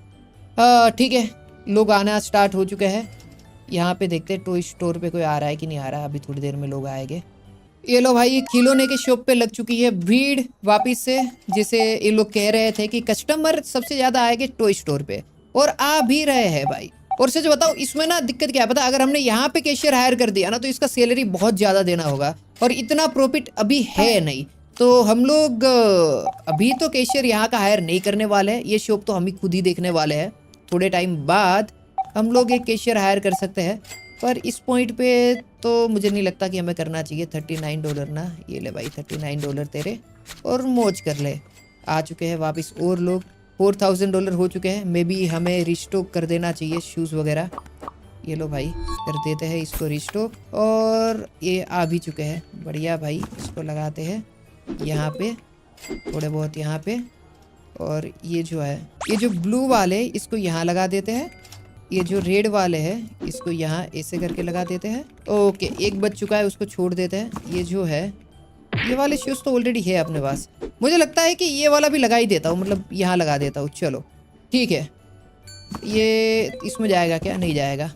ठीक है, लोग आना स्टार्ट हो चुके हैं। यहाँ पे देखते हैं टॉय स्टोर पे कोई आ रहा है कि नहीं आ रहा है। अभी थोड़ी देर में लोग आएंगे। ये लो भाई, खिलौने के शॉप पे लग चुकी है भीड़ वापिस से। जैसे ये लोग कह रहे थे कि कस्टमर सबसे ज्यादा आएंगे टॉय स्टोर पे, और आ भी रहे हैं भाई। और सच बताओ, इसमें ना दिक्कत क्या है पता, अगर हमने यहाँ पे कैशियर हायर कर दिया ना, तो इसका सैलरी बहुत ज्यादा देना होगा, और इतना प्रॉफिट अभी है नहीं। तो हम लोग अभी तो कैशियर यहाँ का हायर नहीं करने वाले हैं। ये शॉप तो हम ही खुद ही देखने वाले हैं। थोड़े टाइम बाद हम लोग एक कैशियर हायर कर सकते हैं, पर इस पॉइंट पे तो मुझे नहीं लगता कि हमें करना चाहिए। $39 ना, ये ले भाई $39 तेरे, और मौज कर ले। आ चुके हैं वापस और लोग, $4000 हो चुके हैं। मे बी हमें रिस्टॉक कर देना चाहिए शूज़ वगैरह। ये लो भाई, कर देते हैं इसको रिस्टॉक, और ये आ भी चुके हैं। बढ़िया भाई, इसको लगाते हैं यहाँ पे, थोड़े बहुत यहाँ पे, और ये जो है, ये जो ब्लू वाले, इसको यहाँ लगा देते हैं। ये जो रेड वाले हैं इसको यहाँ ऐसे करके लगा देते हैं। ओके, एक बच चुका है, उसको छोड़ देते हैं। ये जो है ये वाले शूज़ तो ऑलरेडी है अपने पास। मुझे लगता है कि ये वाला भी लगा ही देता हूँ, मतलब यहाँ लगा देता हूँ। चलो ठीक है, ये इसमें जाएगा क्या? नहीं जाएगा।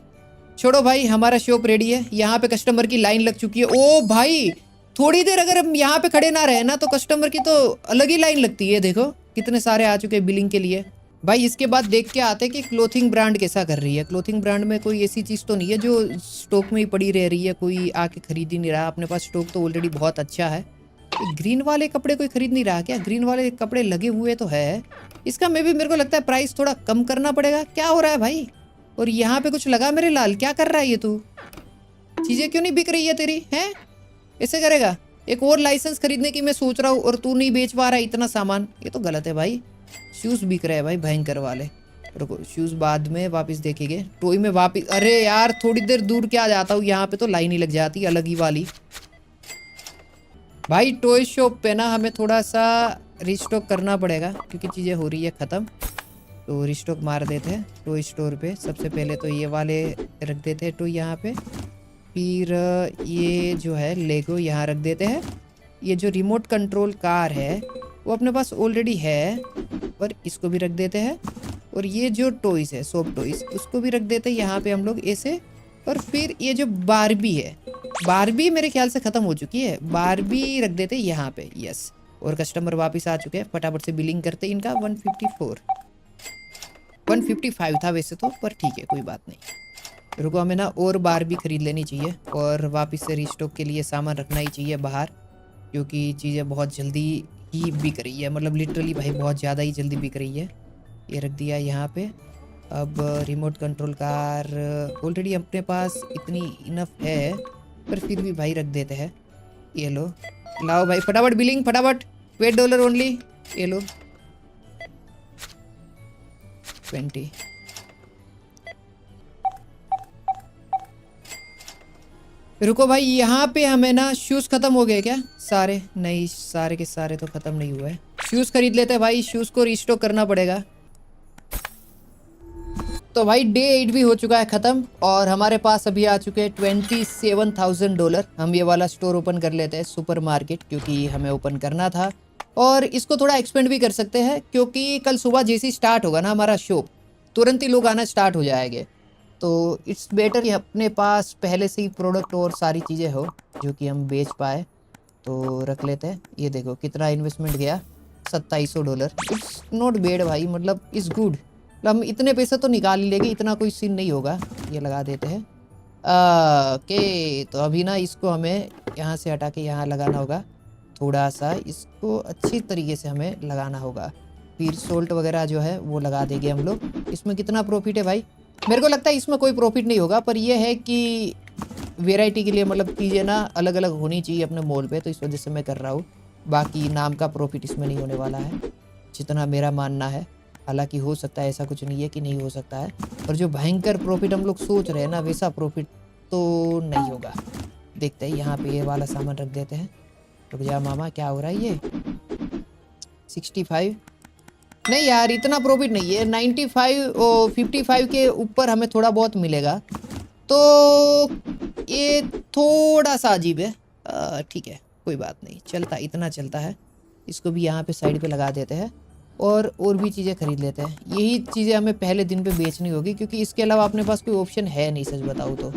छोड़ो भाई, हमारा शॉप रेडी है। यहाँ पे कस्टमर की लाइन लग चुकी है। ओ भाई, थोड़ी देर अगर हम यहाँ पे खड़े ना रहे ना तो कस्टमर की तो अलग ही लाइन लगती है। देखो कितने सारे आ चुके हैं बिलिंग के लिए। भाई इसके बाद देख के आते हैं कि क्लोथिंग ब्रांड कैसा कर रही है। क्लोथिंग ब्रांड में कोई ऐसी चीज़ तो नहीं है जो स्टॉक में ही पड़ी रह रही है, कोई आके खरीद ही नहीं रहा। अपने पास स्टॉक तो ऑलरेडी बहुत अच्छा है। ग्रीन वाले कपड़े कोई खरीद नहीं रहा क्या? ग्रीन वाले कपड़े लगे हुए तो है। इसका मेरे को लगता है प्राइस थोड़ा कम करना पड़ेगा। क्या हो रहा है भाई? और यहाँ पे कुछ लगा मेरे लाल, क्या कर रहा है ये तू? चीज़ें क्यों नहीं बिक रही है तेरी? हैं ऐसे करेगा? एक और लाइसेंस खरीदने की मैं सोच रहा हूँ और तू नहीं बेच पा रहा है इतना सामान, ये तो गलत है भाई। शूज़ बिक रहे हैं भाई भयंकर वाले। रुको, शूज़ बाद में वापस देखेंगे। टॉय में वापस, अरे यार थोड़ी देर दूर क्या जाता हूँ, यहाँ पे तो लाइन ही लग जाती अलग ही वाली। भाई टॉय शॉप पे ना हमें थोड़ा सा रिस्टॉक करना पड़ेगा क्योंकि चीज़ें हो रही है ख़त्म। तो रिस्टॉक मार देते हैं टॉय स्टोर पे। सबसे पहले तो ये वाले रख देते हैं टॉय यहाँ पे। फिर ये जो है लेगो यहाँ रख देते हैं। ये जो रिमोट कंट्रोल कार है वो अपने पास ऑलरेडी है, पर इसको भी रख देते हैं। और ये जो टॉयज़ है सॉफ्ट टॉयज़ उसको भी रख देते हैं यहाँ पे हम लोग ऐसे। और फिर ये जो बारबी है, बारबी मेरे ख्याल से ख़त्म हो चुकी है, बारबी रख देते हैं यहाँ पे। यस, और कस्टमर वापस आ चुके हैं। फटाफट से बिलिंग करते इनका। 155 था वैसे तो, पर ठीक है कोई बात नहीं। रुको, हमें ना और बारबी खरीद लेनी चाहिए और वापस से रिस्टॉक के लिए सामान रखना ही चाहिए बाहर, क्योंकि चीज़ें बहुत जल्दी ही बिक रही है। मतलब लिटरली भाई बहुत ज़्यादा ही जल्दी बिक रही है। ये रख दिया यहाँ पे। अब रिमोट कंट्रोल कार ऑलरेडी अपने पास इतनी इनफ है, पर फिर भी भाई रख देते हैं। ये लो, लाओ भाई फटाफट बिलिंग, फटाफट। $8 ओनली। ये लो 20। रुको भाई, यहाँ पे हमें ना शूज़ ख़त्म हो गए क्या सारे? नहीं, सारे के सारे तो ख़त्म नहीं हुए। शूज़ खरीद लेते हैं भाई, शूज़ को रिस्टॉक करना पड़ेगा। तो भाई डे 8 भी हो चुका है ख़त्म और हमारे पास अभी आ चुके हैं $27,000। हम ये वाला स्टोर ओपन कर लेते हैं, सुपर मार्केट, क्योंकि हमें ओपन करना था। और इसको थोड़ा एक्सपेंड भी कर सकते हैं क्योंकि कल सुबह जैसे ही स्टार्ट होगा ना हमारा शॉप, तुरंत ही लोग आना स्टार्ट हो जाएंगे। तो इट्स बेटर कि अपने पास पहले से ही प्रोडक्ट और सारी चीज़ें हो जो कि हम बेच पाए। तो रख लेते हैं। ये देखो कितना इन्वेस्टमेंट गया, $2700। इट्स नॉट बैड भाई, मतलब इट्स गुड। हम इतने पैसे तो निकाल ही लेंगे, इतना कोई सीन नहीं होगा। ये लगा देते हैं। ओके, तो अभी ना इसको हमें यहाँ से हटा के यहाँ लगाना होगा। थोड़ा सा इसको अच्छी तरीके से हमें लगाना होगा। फिर सोल्ट वगैरह जो है वो लगा देंगे हम लोग। इसमें कितना प्रॉफिट है भाई? मेरे को लगता है इसमें कोई प्रॉफिट नहीं होगा, पर यह है कि वेराइटी के लिए मतलब चीज़ें ना अलग अलग होनी चाहिए अपने मॉल पे, तो इस वजह से मैं कर रहा हूँ। बाकी नाम का प्रॉफिट इसमें नहीं होने वाला है, जितना मेरा मानना है। हालांकि हो सकता है, ऐसा कुछ नहीं है कि नहीं हो सकता है, पर जो भयंकर प्रॉफिट हम लोग सोच रहे हैं ना वैसा प्रॉफिट तो नहीं होगा। देखते हैं। यहाँ पे ये वाला सामान रख देते हैं। रुक जा मामा, क्या हो रहा है ये? 65 नहीं यार, इतना प्रॉफिट नहीं है। 95 और 55 के ऊपर हमें थोड़ा बहुत मिलेगा, तो ये थोड़ा सा अजीब है। ठीक है कोई बात नहीं, चलता, इतना चलता है। इसको भी यहाँ पे साइड पे लगा देते हैं और भी चीज़ें खरीद लेते हैं। यही चीज़ें हमें पहले दिन पे बेचनी होगी क्योंकि इसके अलावा अपने पास कोई ऑप्शन है नहीं, सच बताऊँ तो।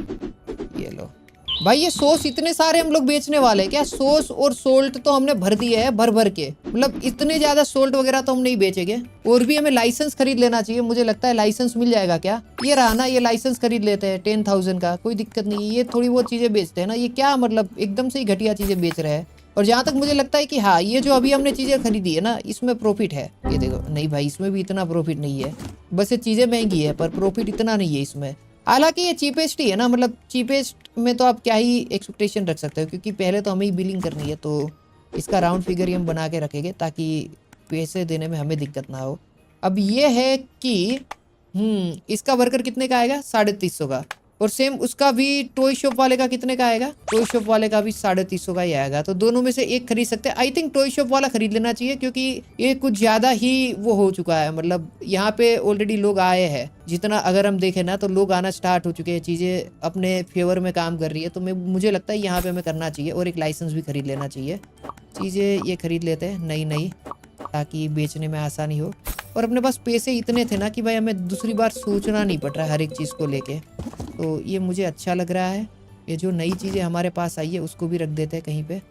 ये लो भाई, ये सॉस इतने सारे हम लोग बेचने वाले हैं क्या? सॉस और सोल्ट तो हमने भर दिए है भर भर के, मतलब इतने ज़्यादा सोल्ट वगैरह तो हम नहीं बेचेंगे। और भी हमें लाइसेंस खरीद लेना चाहिए। मुझे लगता है लाइसेंस मिल जाएगा क्या? ये रहा ना, ये लाइसेंस खरीद लेते हैं 10,000 का, कोई दिक्कत नहीं है। ये थोड़ी बहुत चीज़ें बेचते हैं ना, ये क्या मतलब एकदम से ही घटिया चीज़ें बेच रहे हैं। और जहाँ तक मुझे लगता है कि हाँ, ये जो अभी हमने चीज़ें खरीदी है ना इसमें प्रॉफिट है। ये देखो, नहीं भाई इसमें भी इतना प्रॉफिट नहीं है, बस ये चीज़ें महंगी है पर प्रॉफिट इतना नहीं है इसमें। हालांकि ये चीपेस्ट ही है ना, मतलब चीपेस्ट में तो आप क्या ही एक्सपेक्टेशन रख सकते हो, क्योंकि पहले तो हमें ही बिलिंग करनी है। तो इसका राउंड फिगर ही हम बना के रखेंगे ताकि पैसे देने में हमें दिक्कत ना हो। अब ये है कि इसका वर्कर कितने का आएगा? 350 का। और सेम उसका भी टॉय शॉप वाले का कितने का आएगा? टॉय शॉप वाले का भी 350 का ही आएगा। तो दोनों में से एक खरीद सकते हैं। आई थिंक टॉय शॉप वाला खरीद लेना चाहिए, क्योंकि ये कुछ ज्यादा ही वो हो चुका है। मतलब यहाँ पे ऑलरेडी लोग आए हैं, जितना अगर हम देखें ना तो लोग आना स्टार्ट हो चुके हैं, चीजें अपने फेवर में काम कर रही है। तो मुझे लगता है यहाँ पे हमें करना चाहिए और एक लाइसेंस भी खरीद लेना चाहिए। चीजें ये खरीद लेते हैं नई नई, ताकि बेचने में आसानी हो। और अपने पास पैसे इतने थे ना कि भाई हमें दूसरी बार सोचना नहीं पड़ रहा है हर एक चीज़ को लेके। तो ये मुझे अच्छा लग रहा है। ये जो नई चीज़ें हमारे पास आई है उसको भी रख देते हैं कहीं पे।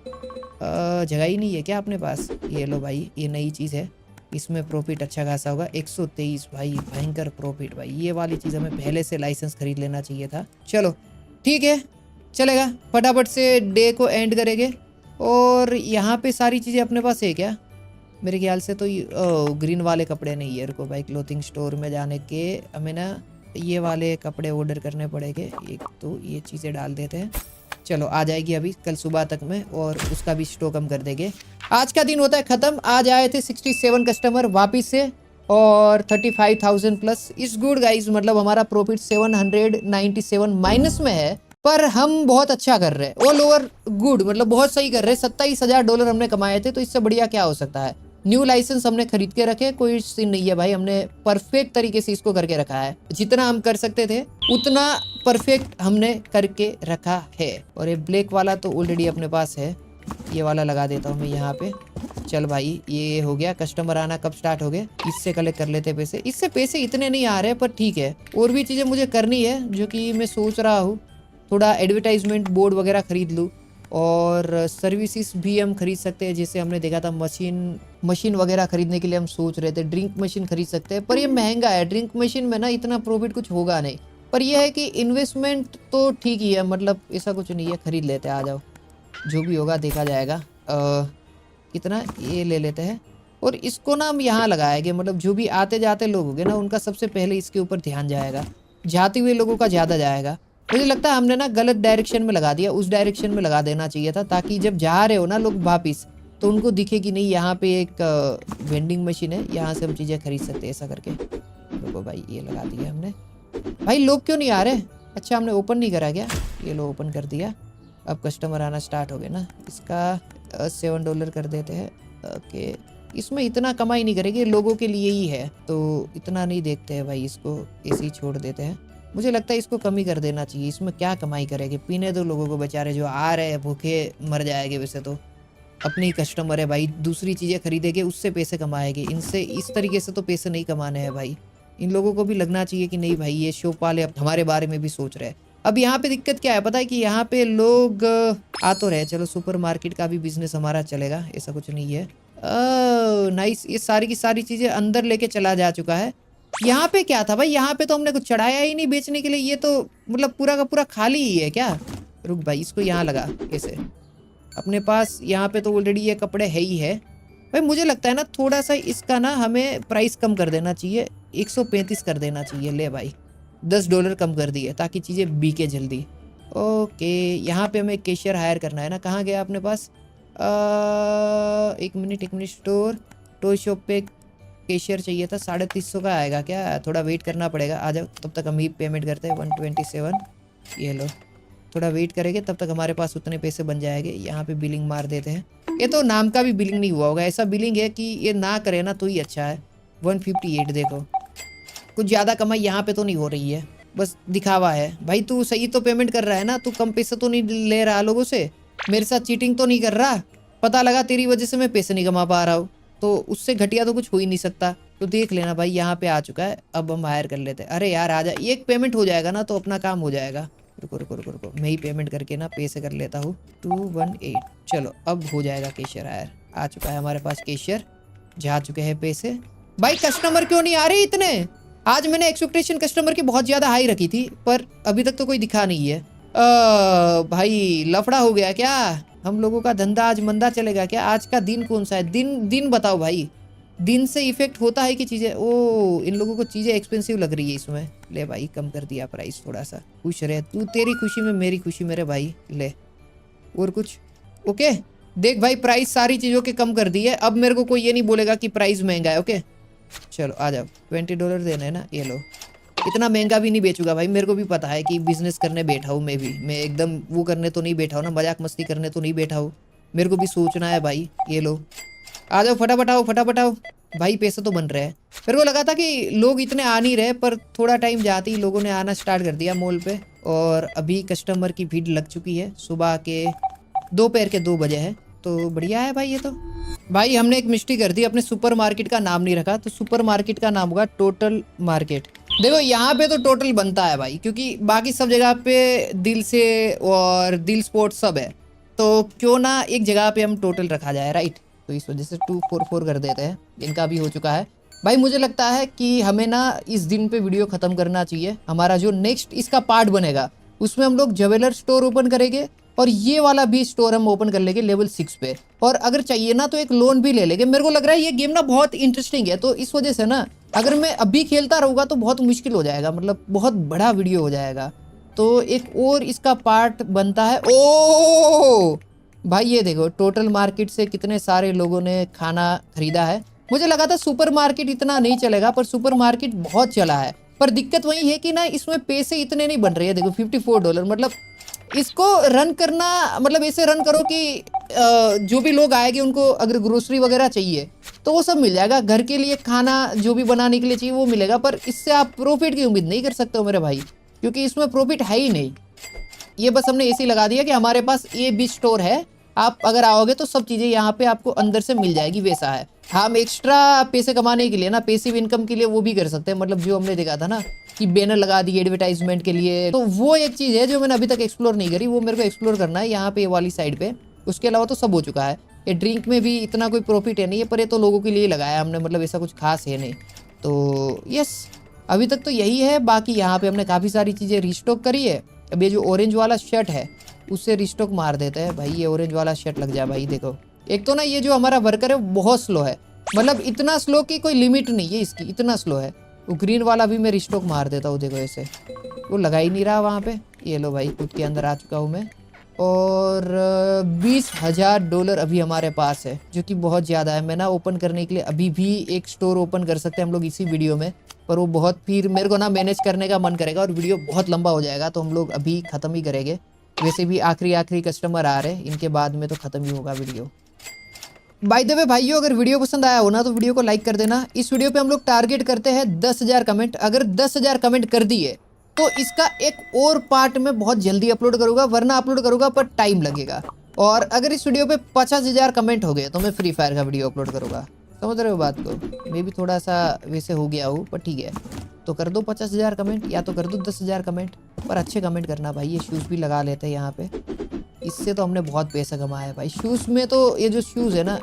जगह ही नहीं है क्या अपने पास? ये लो भाई, ये नई चीज़ है, इसमें प्रॉफिट अच्छा खासा होगा। 123 भाई, भयंकर प्रॉफिट भाई। ये वाली चीज़ हमें पहले से लाइसेंस खरीद लेना चाहिए था। चलो ठीक है, चलेगा। फटाफट से डे को एंड करेंगे। और यहाँ पे सारी चीज़ें अपने पास है क्या? मेरे ख्याल से तो ग्रीन वाले कपड़े नहीं है। रुको भाई, क्लोथिंग स्टोर में जाने के हमें ना ये वाले कपड़े ऑर्डर करने पड़ेंगे। एक तो ये चीज़ें डाल देते हैं। चलो आ जाएगी अभी कल सुबह तक में, और उसका भी स्टॉक हम कर देंगे। आज का दिन होता है ख़त्म। आज आए थे 67 कस्टमर वापिस से, और 35,000 प्लस इज गुड गाइज। मतलब हमारा प्रॉफिट 797 माइनस में है, पर हम बहुत अच्छा कर रहे हैं। ऑल ओवर गुड, मतलब बहुत सही कर रहे हैं। $27,000 हमने कमाए थे, तो इससे बढ़िया क्या हो सकता है। न्यू लाइसेंस हमने खरीद के रखे, कोई सीन नहीं है भाई। हमने परफेक्ट तरीके से इसको करके रखा है। जितना हम कर सकते थे उतना परफेक्ट हमने करके रखा है। और ये ब्लैक वाला तो ऑलरेडी अपने पास है, ये वाला लगा देता हूँ मैं यहाँ पे। चल भाई, ये हो गया। कस्टमर आना कब स्टार्ट हो गए? इससे कलेक्ट कर लेते पैसे। इससे पैसे इतने नहीं आ रहे, पर ठीक है। और भी चीज़ें मुझे करनी है, जो कि मैं सोच रहा हूँ। थोड़ा एडवर्टाइजमेंट बोर्ड वगैरह खरीद लूँ, और सर्विसेज भी हम खरीद सकते हैं। जैसे हमने देखा था मशीन वगैरह खरीदने के लिए हम सोच रहे थे। ड्रिंक मशीन खरीद सकते हैं, पर ये महंगा है। ड्रिंक मशीन में ना इतना प्रॉफिट कुछ होगा नहीं, पर यह है कि इन्वेस्टमेंट तो ठीक ही है। मतलब ऐसा कुछ नहीं है, खरीद लेते हैं। आ जाओ, जो भी होगा देखा जाएगा। कितना ये ले लेते हैं, और इसको ना हम यहाँ लगाएंगे। मतलब जो भी आते जाते लोग होंगे ना, उनका सबसे पहले इसके ऊपर ध्यान जाएगा। जाते हुए लोगों का ज़्यादा जाएगा। मुझे लगता है हमने ना गलत डायरेक्शन में लगा दिया। उस डायरेक्शन में लगा देना चाहिए था, ताकि जब जा रहे हो ना लोग वापिस, तो उनको दिखे कि नहीं यहाँ पे एक वेंडिंग मशीन है, यहाँ से हम चीज़ें खरीद सकते हैं। ऐसा करके देखो भाई, ये लगा दिया हमने। भाई लोग क्यों नहीं आ रहे? अच्छा, हमने ओपन नहीं करा क्या? ये लो, ओपन कर दिया। अब कस्टमर आना स्टार्ट हो गए ना। इसका $7 कर देते हैं। ओके, इसमें इतना कमाई नहीं करेगी, लोगों के लिए ही है, तो इतना नहीं देखते हैं भाई। इसको ऐसे ही छोड़ देते हैं। मुझे लगता है इसको कम ही कर देना चाहिए। इसमें क्या कमाई करेंगे? पीने दो लोगों को, बेचारे जो आ रहे हैं भूखे मर जाएंगे। वैसे तो अपनी कस्टमर है भाई, दूसरी चीज़ें खरीदेंगे, उससे पैसे कमाएंगे। इनसे इस तरीके से तो पैसे नहीं कमाने हैं भाई। इन लोगों को भी लगना चाहिए कि नहीं भाई, ये शॉप वाले अब हमारे बारे में भी सोच रहे हैं। अब यहाँ पे दिक्कत क्या है पता है? कि यहाँ पे लोग आ तो रहे। चलो, सुपर मार्केट का भी बिजनेस हमारा चलेगा, ऐसा कुछ नहीं है। नाइस, ये सारी की सारी चीज़ें अंदर लेके चला जा चुका है। यहाँ पे क्या था भाई? यहाँ पे तो हमने कुछ चढ़ाया ही नहीं बेचने के लिए। ये तो मतलब पूरा का पूरा खाली ही है क्या? रुक भाई, इसको यहाँ लगा ऐसे। अपने पास यहाँ पे तो ऑलरेडी ये कपड़े है ही है भाई। मुझे लगता है ना थोड़ा सा इसका ना हमें प्राइस कम कर देना चाहिए। 135 कर देना चाहिए। ले भाई, $10 कम कर दिए, ताकि चीज़ें बिके जल्दी। ओके, यहाँ पे हमें कैशियर हायर करना है ना। कहाँ गया अपने पास? एक मिनट। स्टोर टॉय शॉप पे कैशियर चाहिए था। 350 का आएगा क्या? थोड़ा वेट करना पड़ेगा। आ जाओ, तब तक हम ही पेमेंट करते हैं। 127, ये लो। थोड़ा वेट करेंगे, तब तक हमारे पास उतने पैसे बन जाएंगे। यहाँ पे बिलिंग मार देते हैं। ये तो नाम का भी बिलिंग नहीं हुआ होगा। ऐसा बिलिंग है कि ये ना करे ना तो ही अच्छा है। 158, देखो कुछ ज़्यादा कमाई यहाँ पे तो नहीं हो रही है, बस दिखावा है। भाई तू सही तो पेमेंट कर रहा है ना? तू कम पैसे तो नहीं ले रहा लोगों से? मेरे साथ चीटिंग तो नहीं कर रहा? पता लगा तेरी वजह से मैं पैसे नहीं कमा पा रहा हूँ, तो उससे घटिया तो कुछ हो ही नहीं सकता। तो देख लेना भाई, यहाँ पे आ चुका है। अब हम हायर कर लेते हैं। अरे यार आ जा, एक पेमेंट हो जाएगा ना तो अपना काम हो जाएगा। रुको, मैं ही पेमेंट करके ना पैसे कर लेता हूँ। 218, चलो अब हो जाएगा कैशियर हायर। आ चुका है हमारे पास कैशियर, जा चुके हैं पैसे। भाई कस्टमर क्यों नहीं आ रहे इतने? आज मैंने एक्सपेक्टेशन कस्टमर की बहुत ज़्यादा हाई रखी थी, पर अभी तक तो कोई दिखा नहीं है। भाई लफड़ा हो गया क्या? हम लोगों का धंधा आज मंदा चलेगा क्या? आज का दिन कौन सा है? दिन बताओ भाई। दिन से इफेक्ट होता है कि चीज़ें, ओ इन लोगों को चीज़ें एक्सपेंसिव लग रही है इसमें। ले भाई, कम कर दिया प्राइस थोड़ा सा। खुश रहे तू, तेरी खुशी में मेरी खुशी मेरे भाई। ले, और कुछ? ओके, देख भाई, प्राइस सारी चीज़ों के कम कर दी है। अब मेरे को कोई ये नहीं बोलेगा कि प्राइस महंगा है। ओके चलो आ जाओ। $20 देना है ना, ये लो। इतना महंगा भी नहीं बेचूंगा भाई, मेरे को भी पता है कि बिजनेस करने बैठा हूँ मैं भी, मैं एकदम वो करने तो नहीं बैठा हूँ ना, मजाक मस्ती करने तो नहीं बैठा हूँ, मेरे को भी सोचना है भाई। ये लो आ जाओ, फटाफट आओ, फटाफट आओ भाई, पैसे तो बन रहे हैं। मेरे को लगा था कि लोग इतने आ नहीं रहे, पर थोड़ा टाइम जाते ही लोगों ने आना स्टार्ट कर दिया मॉल पे, और अभी कस्टमर की भीड़ लग चुकी है। सुबह के दोपहर के 2 बजे है, तो बढ़िया है भाई। ये तो भाई हमने एक मिस्टेक कर दी, अपने सुपर मार्केट का नाम नहीं रखा, तो सुपर मार्केट का नाम होगा टोटल मार्केट। देखो यहाँ पे तो टोटल बनता है भाई, क्योंकि बाकी सब जगह पे दिल से और दिल स्पोर्ट सब है, तो क्यों ना एक जगह पे हम टोटल रखा जाए, राइट। तो इस वजह से 244 कर देते हैं। इनका भी हो चुका है भाई। मुझे लगता है कि हमें ना इस दिन पे वीडियो खत्म करना चाहिए। हमारा जो नेक्स्ट इसका पार्ट बनेगा उसमें हम लोग ज्वेलर स्टोर ओपन करेंगे, और ये वाला भी स्टोर हम ओपन कर लेंगे लेवल 6 पे, और अगर चाहिए ना तो एक लोन भी ले लेंगे। मेरे को लग रहा है ये गेम ना बहुत इंटरेस्टिंग है, तो इस वजह से ना अगर मैं अभी खेलता रहूँगा तो बहुत मुश्किल हो जाएगा, मतलब बहुत बड़ा वीडियो हो जाएगा। तो एक और इसका पार्ट बनता है। ओ भाई ये देखो, टोटल मार्केट से कितने सारे लोगों ने खाना खरीदा है। मुझे लगा था सुपर मार्केट इतना नहीं चलेगा, पर सुपर मार्केट बहुत चला है। पर दिक्कत वही है कि ना इसमें पैसे इतने नहीं बन रहे हैं। देखो $54, मतलब इसको रन करना, मतलब ऐसे रन करो कि जो भी लोग आएंगे उनको अगर ग्रोसरी वगैरह चाहिए तो वो सब मिल जाएगा, घर के लिए खाना जो भी बनाने के लिए चाहिए वो मिलेगा। पर इससे आप प्रॉफिट की उम्मीद नहीं कर सकते हो मेरे भाई, क्योंकि इसमें प्रॉफिट है ही नहीं। ये बस हमने ऐसे ही लगा दिया कि हमारे पास ये भी स्टोर है, आप अगर आओगे तो सब चीज़ें यहाँ पे आपको अंदर से मिल जाएगी, वैसा है। हम एक्स्ट्रा पैसे कमाने के लिए ना, पैसिव इनकम के लिए वो भी कर सकते हैं, मतलब जो हमने देखा था ना कि बैनर लगा दिए एडवर्टाइजमेंट के लिए, तो वो एक चीज़ है जो मैंने अभी तक एक्सप्लोर नहीं करी, वो मेरे को एक्सप्लोर करना है यहाँ पे वाली साइड पे। उसके अलावा तो सब हो चुका है। ये ड्रिंक में भी इतना कोई प्रॉफिट है नहीं है, पर ये तो लोगों के लिए लगाया हमने, मतलब ऐसा कुछ खास है नहीं। तो यस, अभी तक तो यही है। बाकी यहाँ पे हमने काफ़ी सारी चीज़ें रिस्टॉक करी है। अब ये जो ऑरेंज वाला शर्ट है उससे रिस्टॉक मार देते हैं भाई। ये ऑरेंज वाला शर्ट लग जाए भाई। देखो एक तो ना ये जो हमारा वर्कर है बहुत स्लो है, मतलब इतना स्लो कि कोई लिमिट नहीं है इसकी, इतना स्लो है। वो ग्रीन वाला भी मैं रिस्टॉक मार देता हूँ। देखो ऐसे वो लगा ही नहीं रहा वहाँ पे। ये लो भाई, खुद के अंदर आ चुका हूँ मैं, और $20,000 अभी हमारे पास है, जो कि बहुत ज़्यादा है। मैं ना ओपन करने के लिए अभी भी एक स्टोर ओपन कर सकते हैं हम लोग इसी वीडियो में, पर वो बहुत फिर मेरे को ना मैनेज करने का मन करेगा और वीडियो बहुत लंबा हो जाएगा, तो हम लोग अभी ख़त्म ही करेंगे। वैसे भी आखिरी कस्टमर आ रहे हैं, इनके बाद में तो ख़त्म ही होगा वीडियो। बाय द वे भाइयों, अगर वीडियो पसंद आया हो ना तो वीडियो को लाइक कर देना। इस वीडियो पे हम लोग टारगेट करते हैं 10,000 कमेंट। अगर 10,000 कमेंट कर दिए तो इसका एक और पार्ट में बहुत जल्दी अपलोड करूंगा, वरना अपलोड करूंगा पर टाइम लगेगा। और अगर इस वीडियो पे 50,000 कमेंट हो गए तो मैं फ्री फायर का वीडियो अपलोड करूंगा। समझ रहे हो बात को? मैं भी थोड़ा सा वैसे हो गया हूँ, पर ठीक है। तो कर दो 50,000 कमेंट, या तो कर दो 10,000 कमेंट, पर अच्छे कमेंट करना भाई। ये शूज़ भी लगा लेते हैं यहाँ पे, इससे तो हमने बहुत पैसा कमाया है भाई। शूज़ में तो ये जो शूज़ है ना,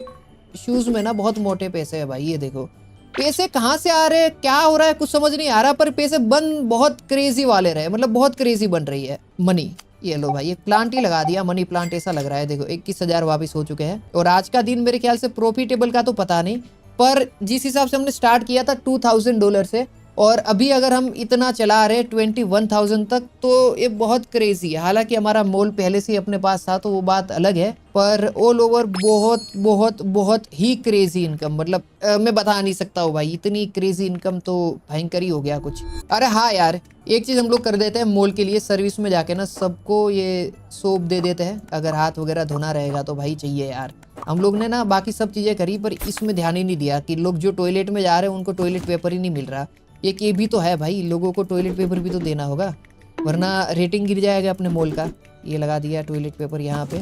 शूज़ में ना बहुत मोटे पैसे है भाई। ये देखो पैसे कहाँ से आ रहे हैं, क्या हो रहा है कुछ समझ नहीं आ रहा, पर पैसे बन बहुत क्रेजी वाले रहे, मतलब बहुत क्रेजी बन रही है मनी। ये लो भाई, एक प्लांट ही लगा दिया, मनी प्लांट ऐसा लग रहा है। देखो 21,000 वापस हो चुके हैं। और आज का दिन मेरे ख्याल से प्रॉफिटेबल का तो पता नहीं, पर जिस हिसाब से हमने स्टार्ट किया था $2,000 से, और अभी अगर हम इतना चला रहे 21,000 तक, तो ये बहुत क्रेजी है। हालांकि हमारा मोल पहले से ही अपने पास था तो वो बात अलग है, पर ऑल ओवर बहुत बहुत बहुत ही क्रेजी इनकम, मतलब मैं बता नहीं सकता हूँ भाई। इतनी क्रेजी इनकम तो भयंकर ही हो गया कुछ। अरे हाँ यार, एक चीज़ हम लोग कर देते हैं मॉल के लिए, सर्विस में जाके ना सबको ये सोप दे देते हैं। अगर हाथ वगैरह धोना रहेगा तो भाई चाहिए यार। हम लोग ने ना बाकी सब चीज़ें करी, पर इसमें ध्यान ही नहीं दिया कि लोग जो टॉयलेट में जा रहे हैं उनको टॉयलेट पेपर ही नहीं मिल रहा। एक ये भी तो है भाई, लोगों को टॉयलेट पेपर भी तो देना होगा, वरना रेटिंग गिर जाएगा अपने मॉल का। ये लगा दिया टॉयलेट पेपर यहाँ पे।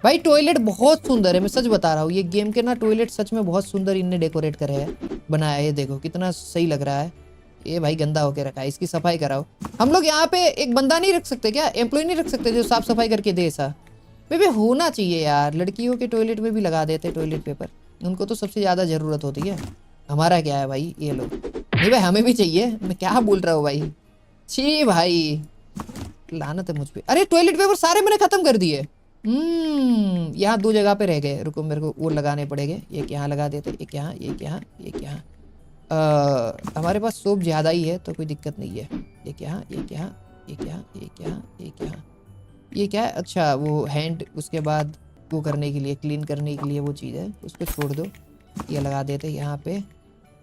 भाई टॉयलेट बहुत सुंदर है, मैं सच बता रहा हूँ। ये गेम के ना टॉयलेट सच में बहुत सुंदर इनने डेकोरेट करे है, बनाया है। ये देखो कितना सही लग रहा है। ये भाई गंदा होके रखा है, इसकी सफाई कराओ। हम लोग यहाँ पे एक बंदा नहीं रख सकते क्या, एम्प्लॉय नहीं रख सकते जो साफ सफाई करके दे? ऐसा भाई होना चाहिए यार। लड़कियों के टॉयलेट में भी लगा देते टॉयलेट पेपर, उनको तो सबसे ज़्यादा ज़रूरत होती है। हमारा क्या है भाई? ये लोग नहीं भाई, हमें भी चाहिए। मैं क्या बोल रहा हूँ भाई, छी भाई, लानत है मुझ पे। अरे टॉयलेट पेपर सारे मैंने खत्म कर दिए। यहाँ 2 जगह पे रह गए, रुको मेरे को वो लगाने पड़ेंगे। एक यहाँ लगा देते, एक यहाँ, एक यहाँ, एक यहाँ। हमारे पास सोप ज़्यादा ही है तो कोई दिक्कत नहीं है। एक यहाँ, एक यहाँ, एक यहाँ, एक यहाँ, एक यहाँ। ये क्या है? अच्छा वो हैंड, उसके बाद वो करने के लिए, क्लीन करने के लिए वो चीज़ है, उसको छोड़ दो। ये लगा देते यहाँ पे।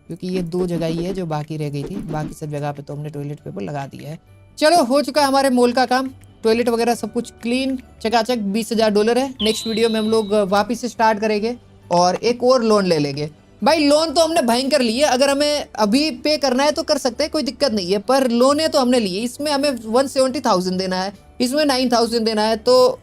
क्योंकि ये 2 जगह ही है जो बाकी रह गई थी, बाकी सब जगह पे तो हमने टॉयलेट पेपर लगा दिया है। चलो हो चुका है हमारे मॉल का काम, टॉयलेट वगैरह सब कुछ क्लीन चकाचक। $20,000 है। नेक्स्ट वीडियो में हम लोग वापस से स्टार्ट करेंगे और एक और लोन ले लेंगे। भाई लोन तो हमने भयंकर लिए, अगर हमें अभी पे करना है तो कर सकते हैं, कोई दिक्कत नहीं है, पर लोने तो हमने लिए। इसमें हमें 170,000 देना है, इसमें 9,000 देना है, तो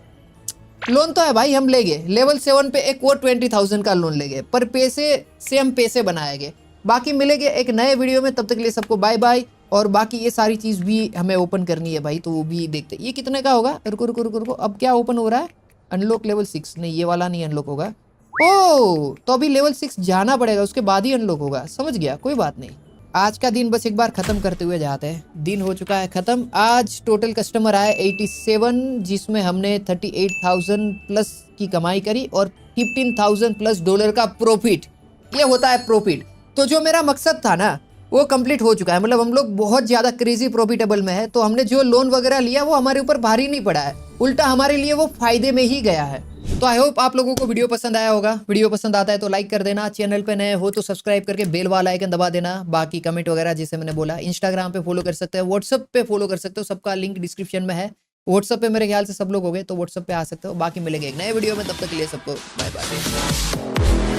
लोन तो है भाई, हम लेंगे। लेवल 7 पे एक और 20,000 का लोन लेंगे, पर पैसे से हम पैसे बनाएंगे। बाकी मिलेंगे एक नए वीडियो में, तब तक के लिए सबको बाय बाय। और बाकी ये सारी चीज भी हमें ओपन करनी है भाई, तो वो भी देखते। ये कितने का होगा? रुको रुको रुको रुको, अब क्या ओपन हो रहा है? अनलॉक लेवल 6, नहीं ये वाला नहीं अनलॉक होगा। ओ तो अभी लेवल 6 जाना पड़ेगा, उसके बाद ही अनलॉक होगा। समझ गया, कोई बात नहीं। आज का दिन बस एक बार खत्म करते हुए जाते हैं। दिन हो चुका है खत्म। आज टोटल कस्टमर आए 87, जिसमें हमने 38,000 प्लस की कमाई करी और $15,000 प्लस का प्रॉफिट। ये होता है प्रॉफिट। तो जो मेरा मकसद था ना वो कंप्लीट हो चुका है। मतलब हम लोग बहुत ज्यादा क्रेजी प्रॉफिटेबल में है। तो हमने जो लोन वगैरह लिया वो हमारे ऊपर भारी नहीं पड़ा है, उल्टा हमारे लिए वो फायदे में ही गया है। तो आई होप आप लोगों को वीडियो पसंद आया होगा। वीडियो पसंद आता है तो लाइक कर देना, चैनल पे नए हो तो सब्सक्राइब करके बेल वाला आइकन दबा देना। बाकी कमेंट वगैरह जैसे मैंने बोला, इंस्टाग्राम पे फॉलो कर सकते हो, व्हाट्सएप पे फॉलो कर सकते हो, सबका लिंक डिस्क्रिप्शन में है। व्हाट्सएप पे मेरे ख्याल से सब लोग हो गए, तो व्हाट्सएप पे आ सकते हो। बाकी मिलेंगे एक नए वीडियो में, तब तक के लिए सबको बाय बाय।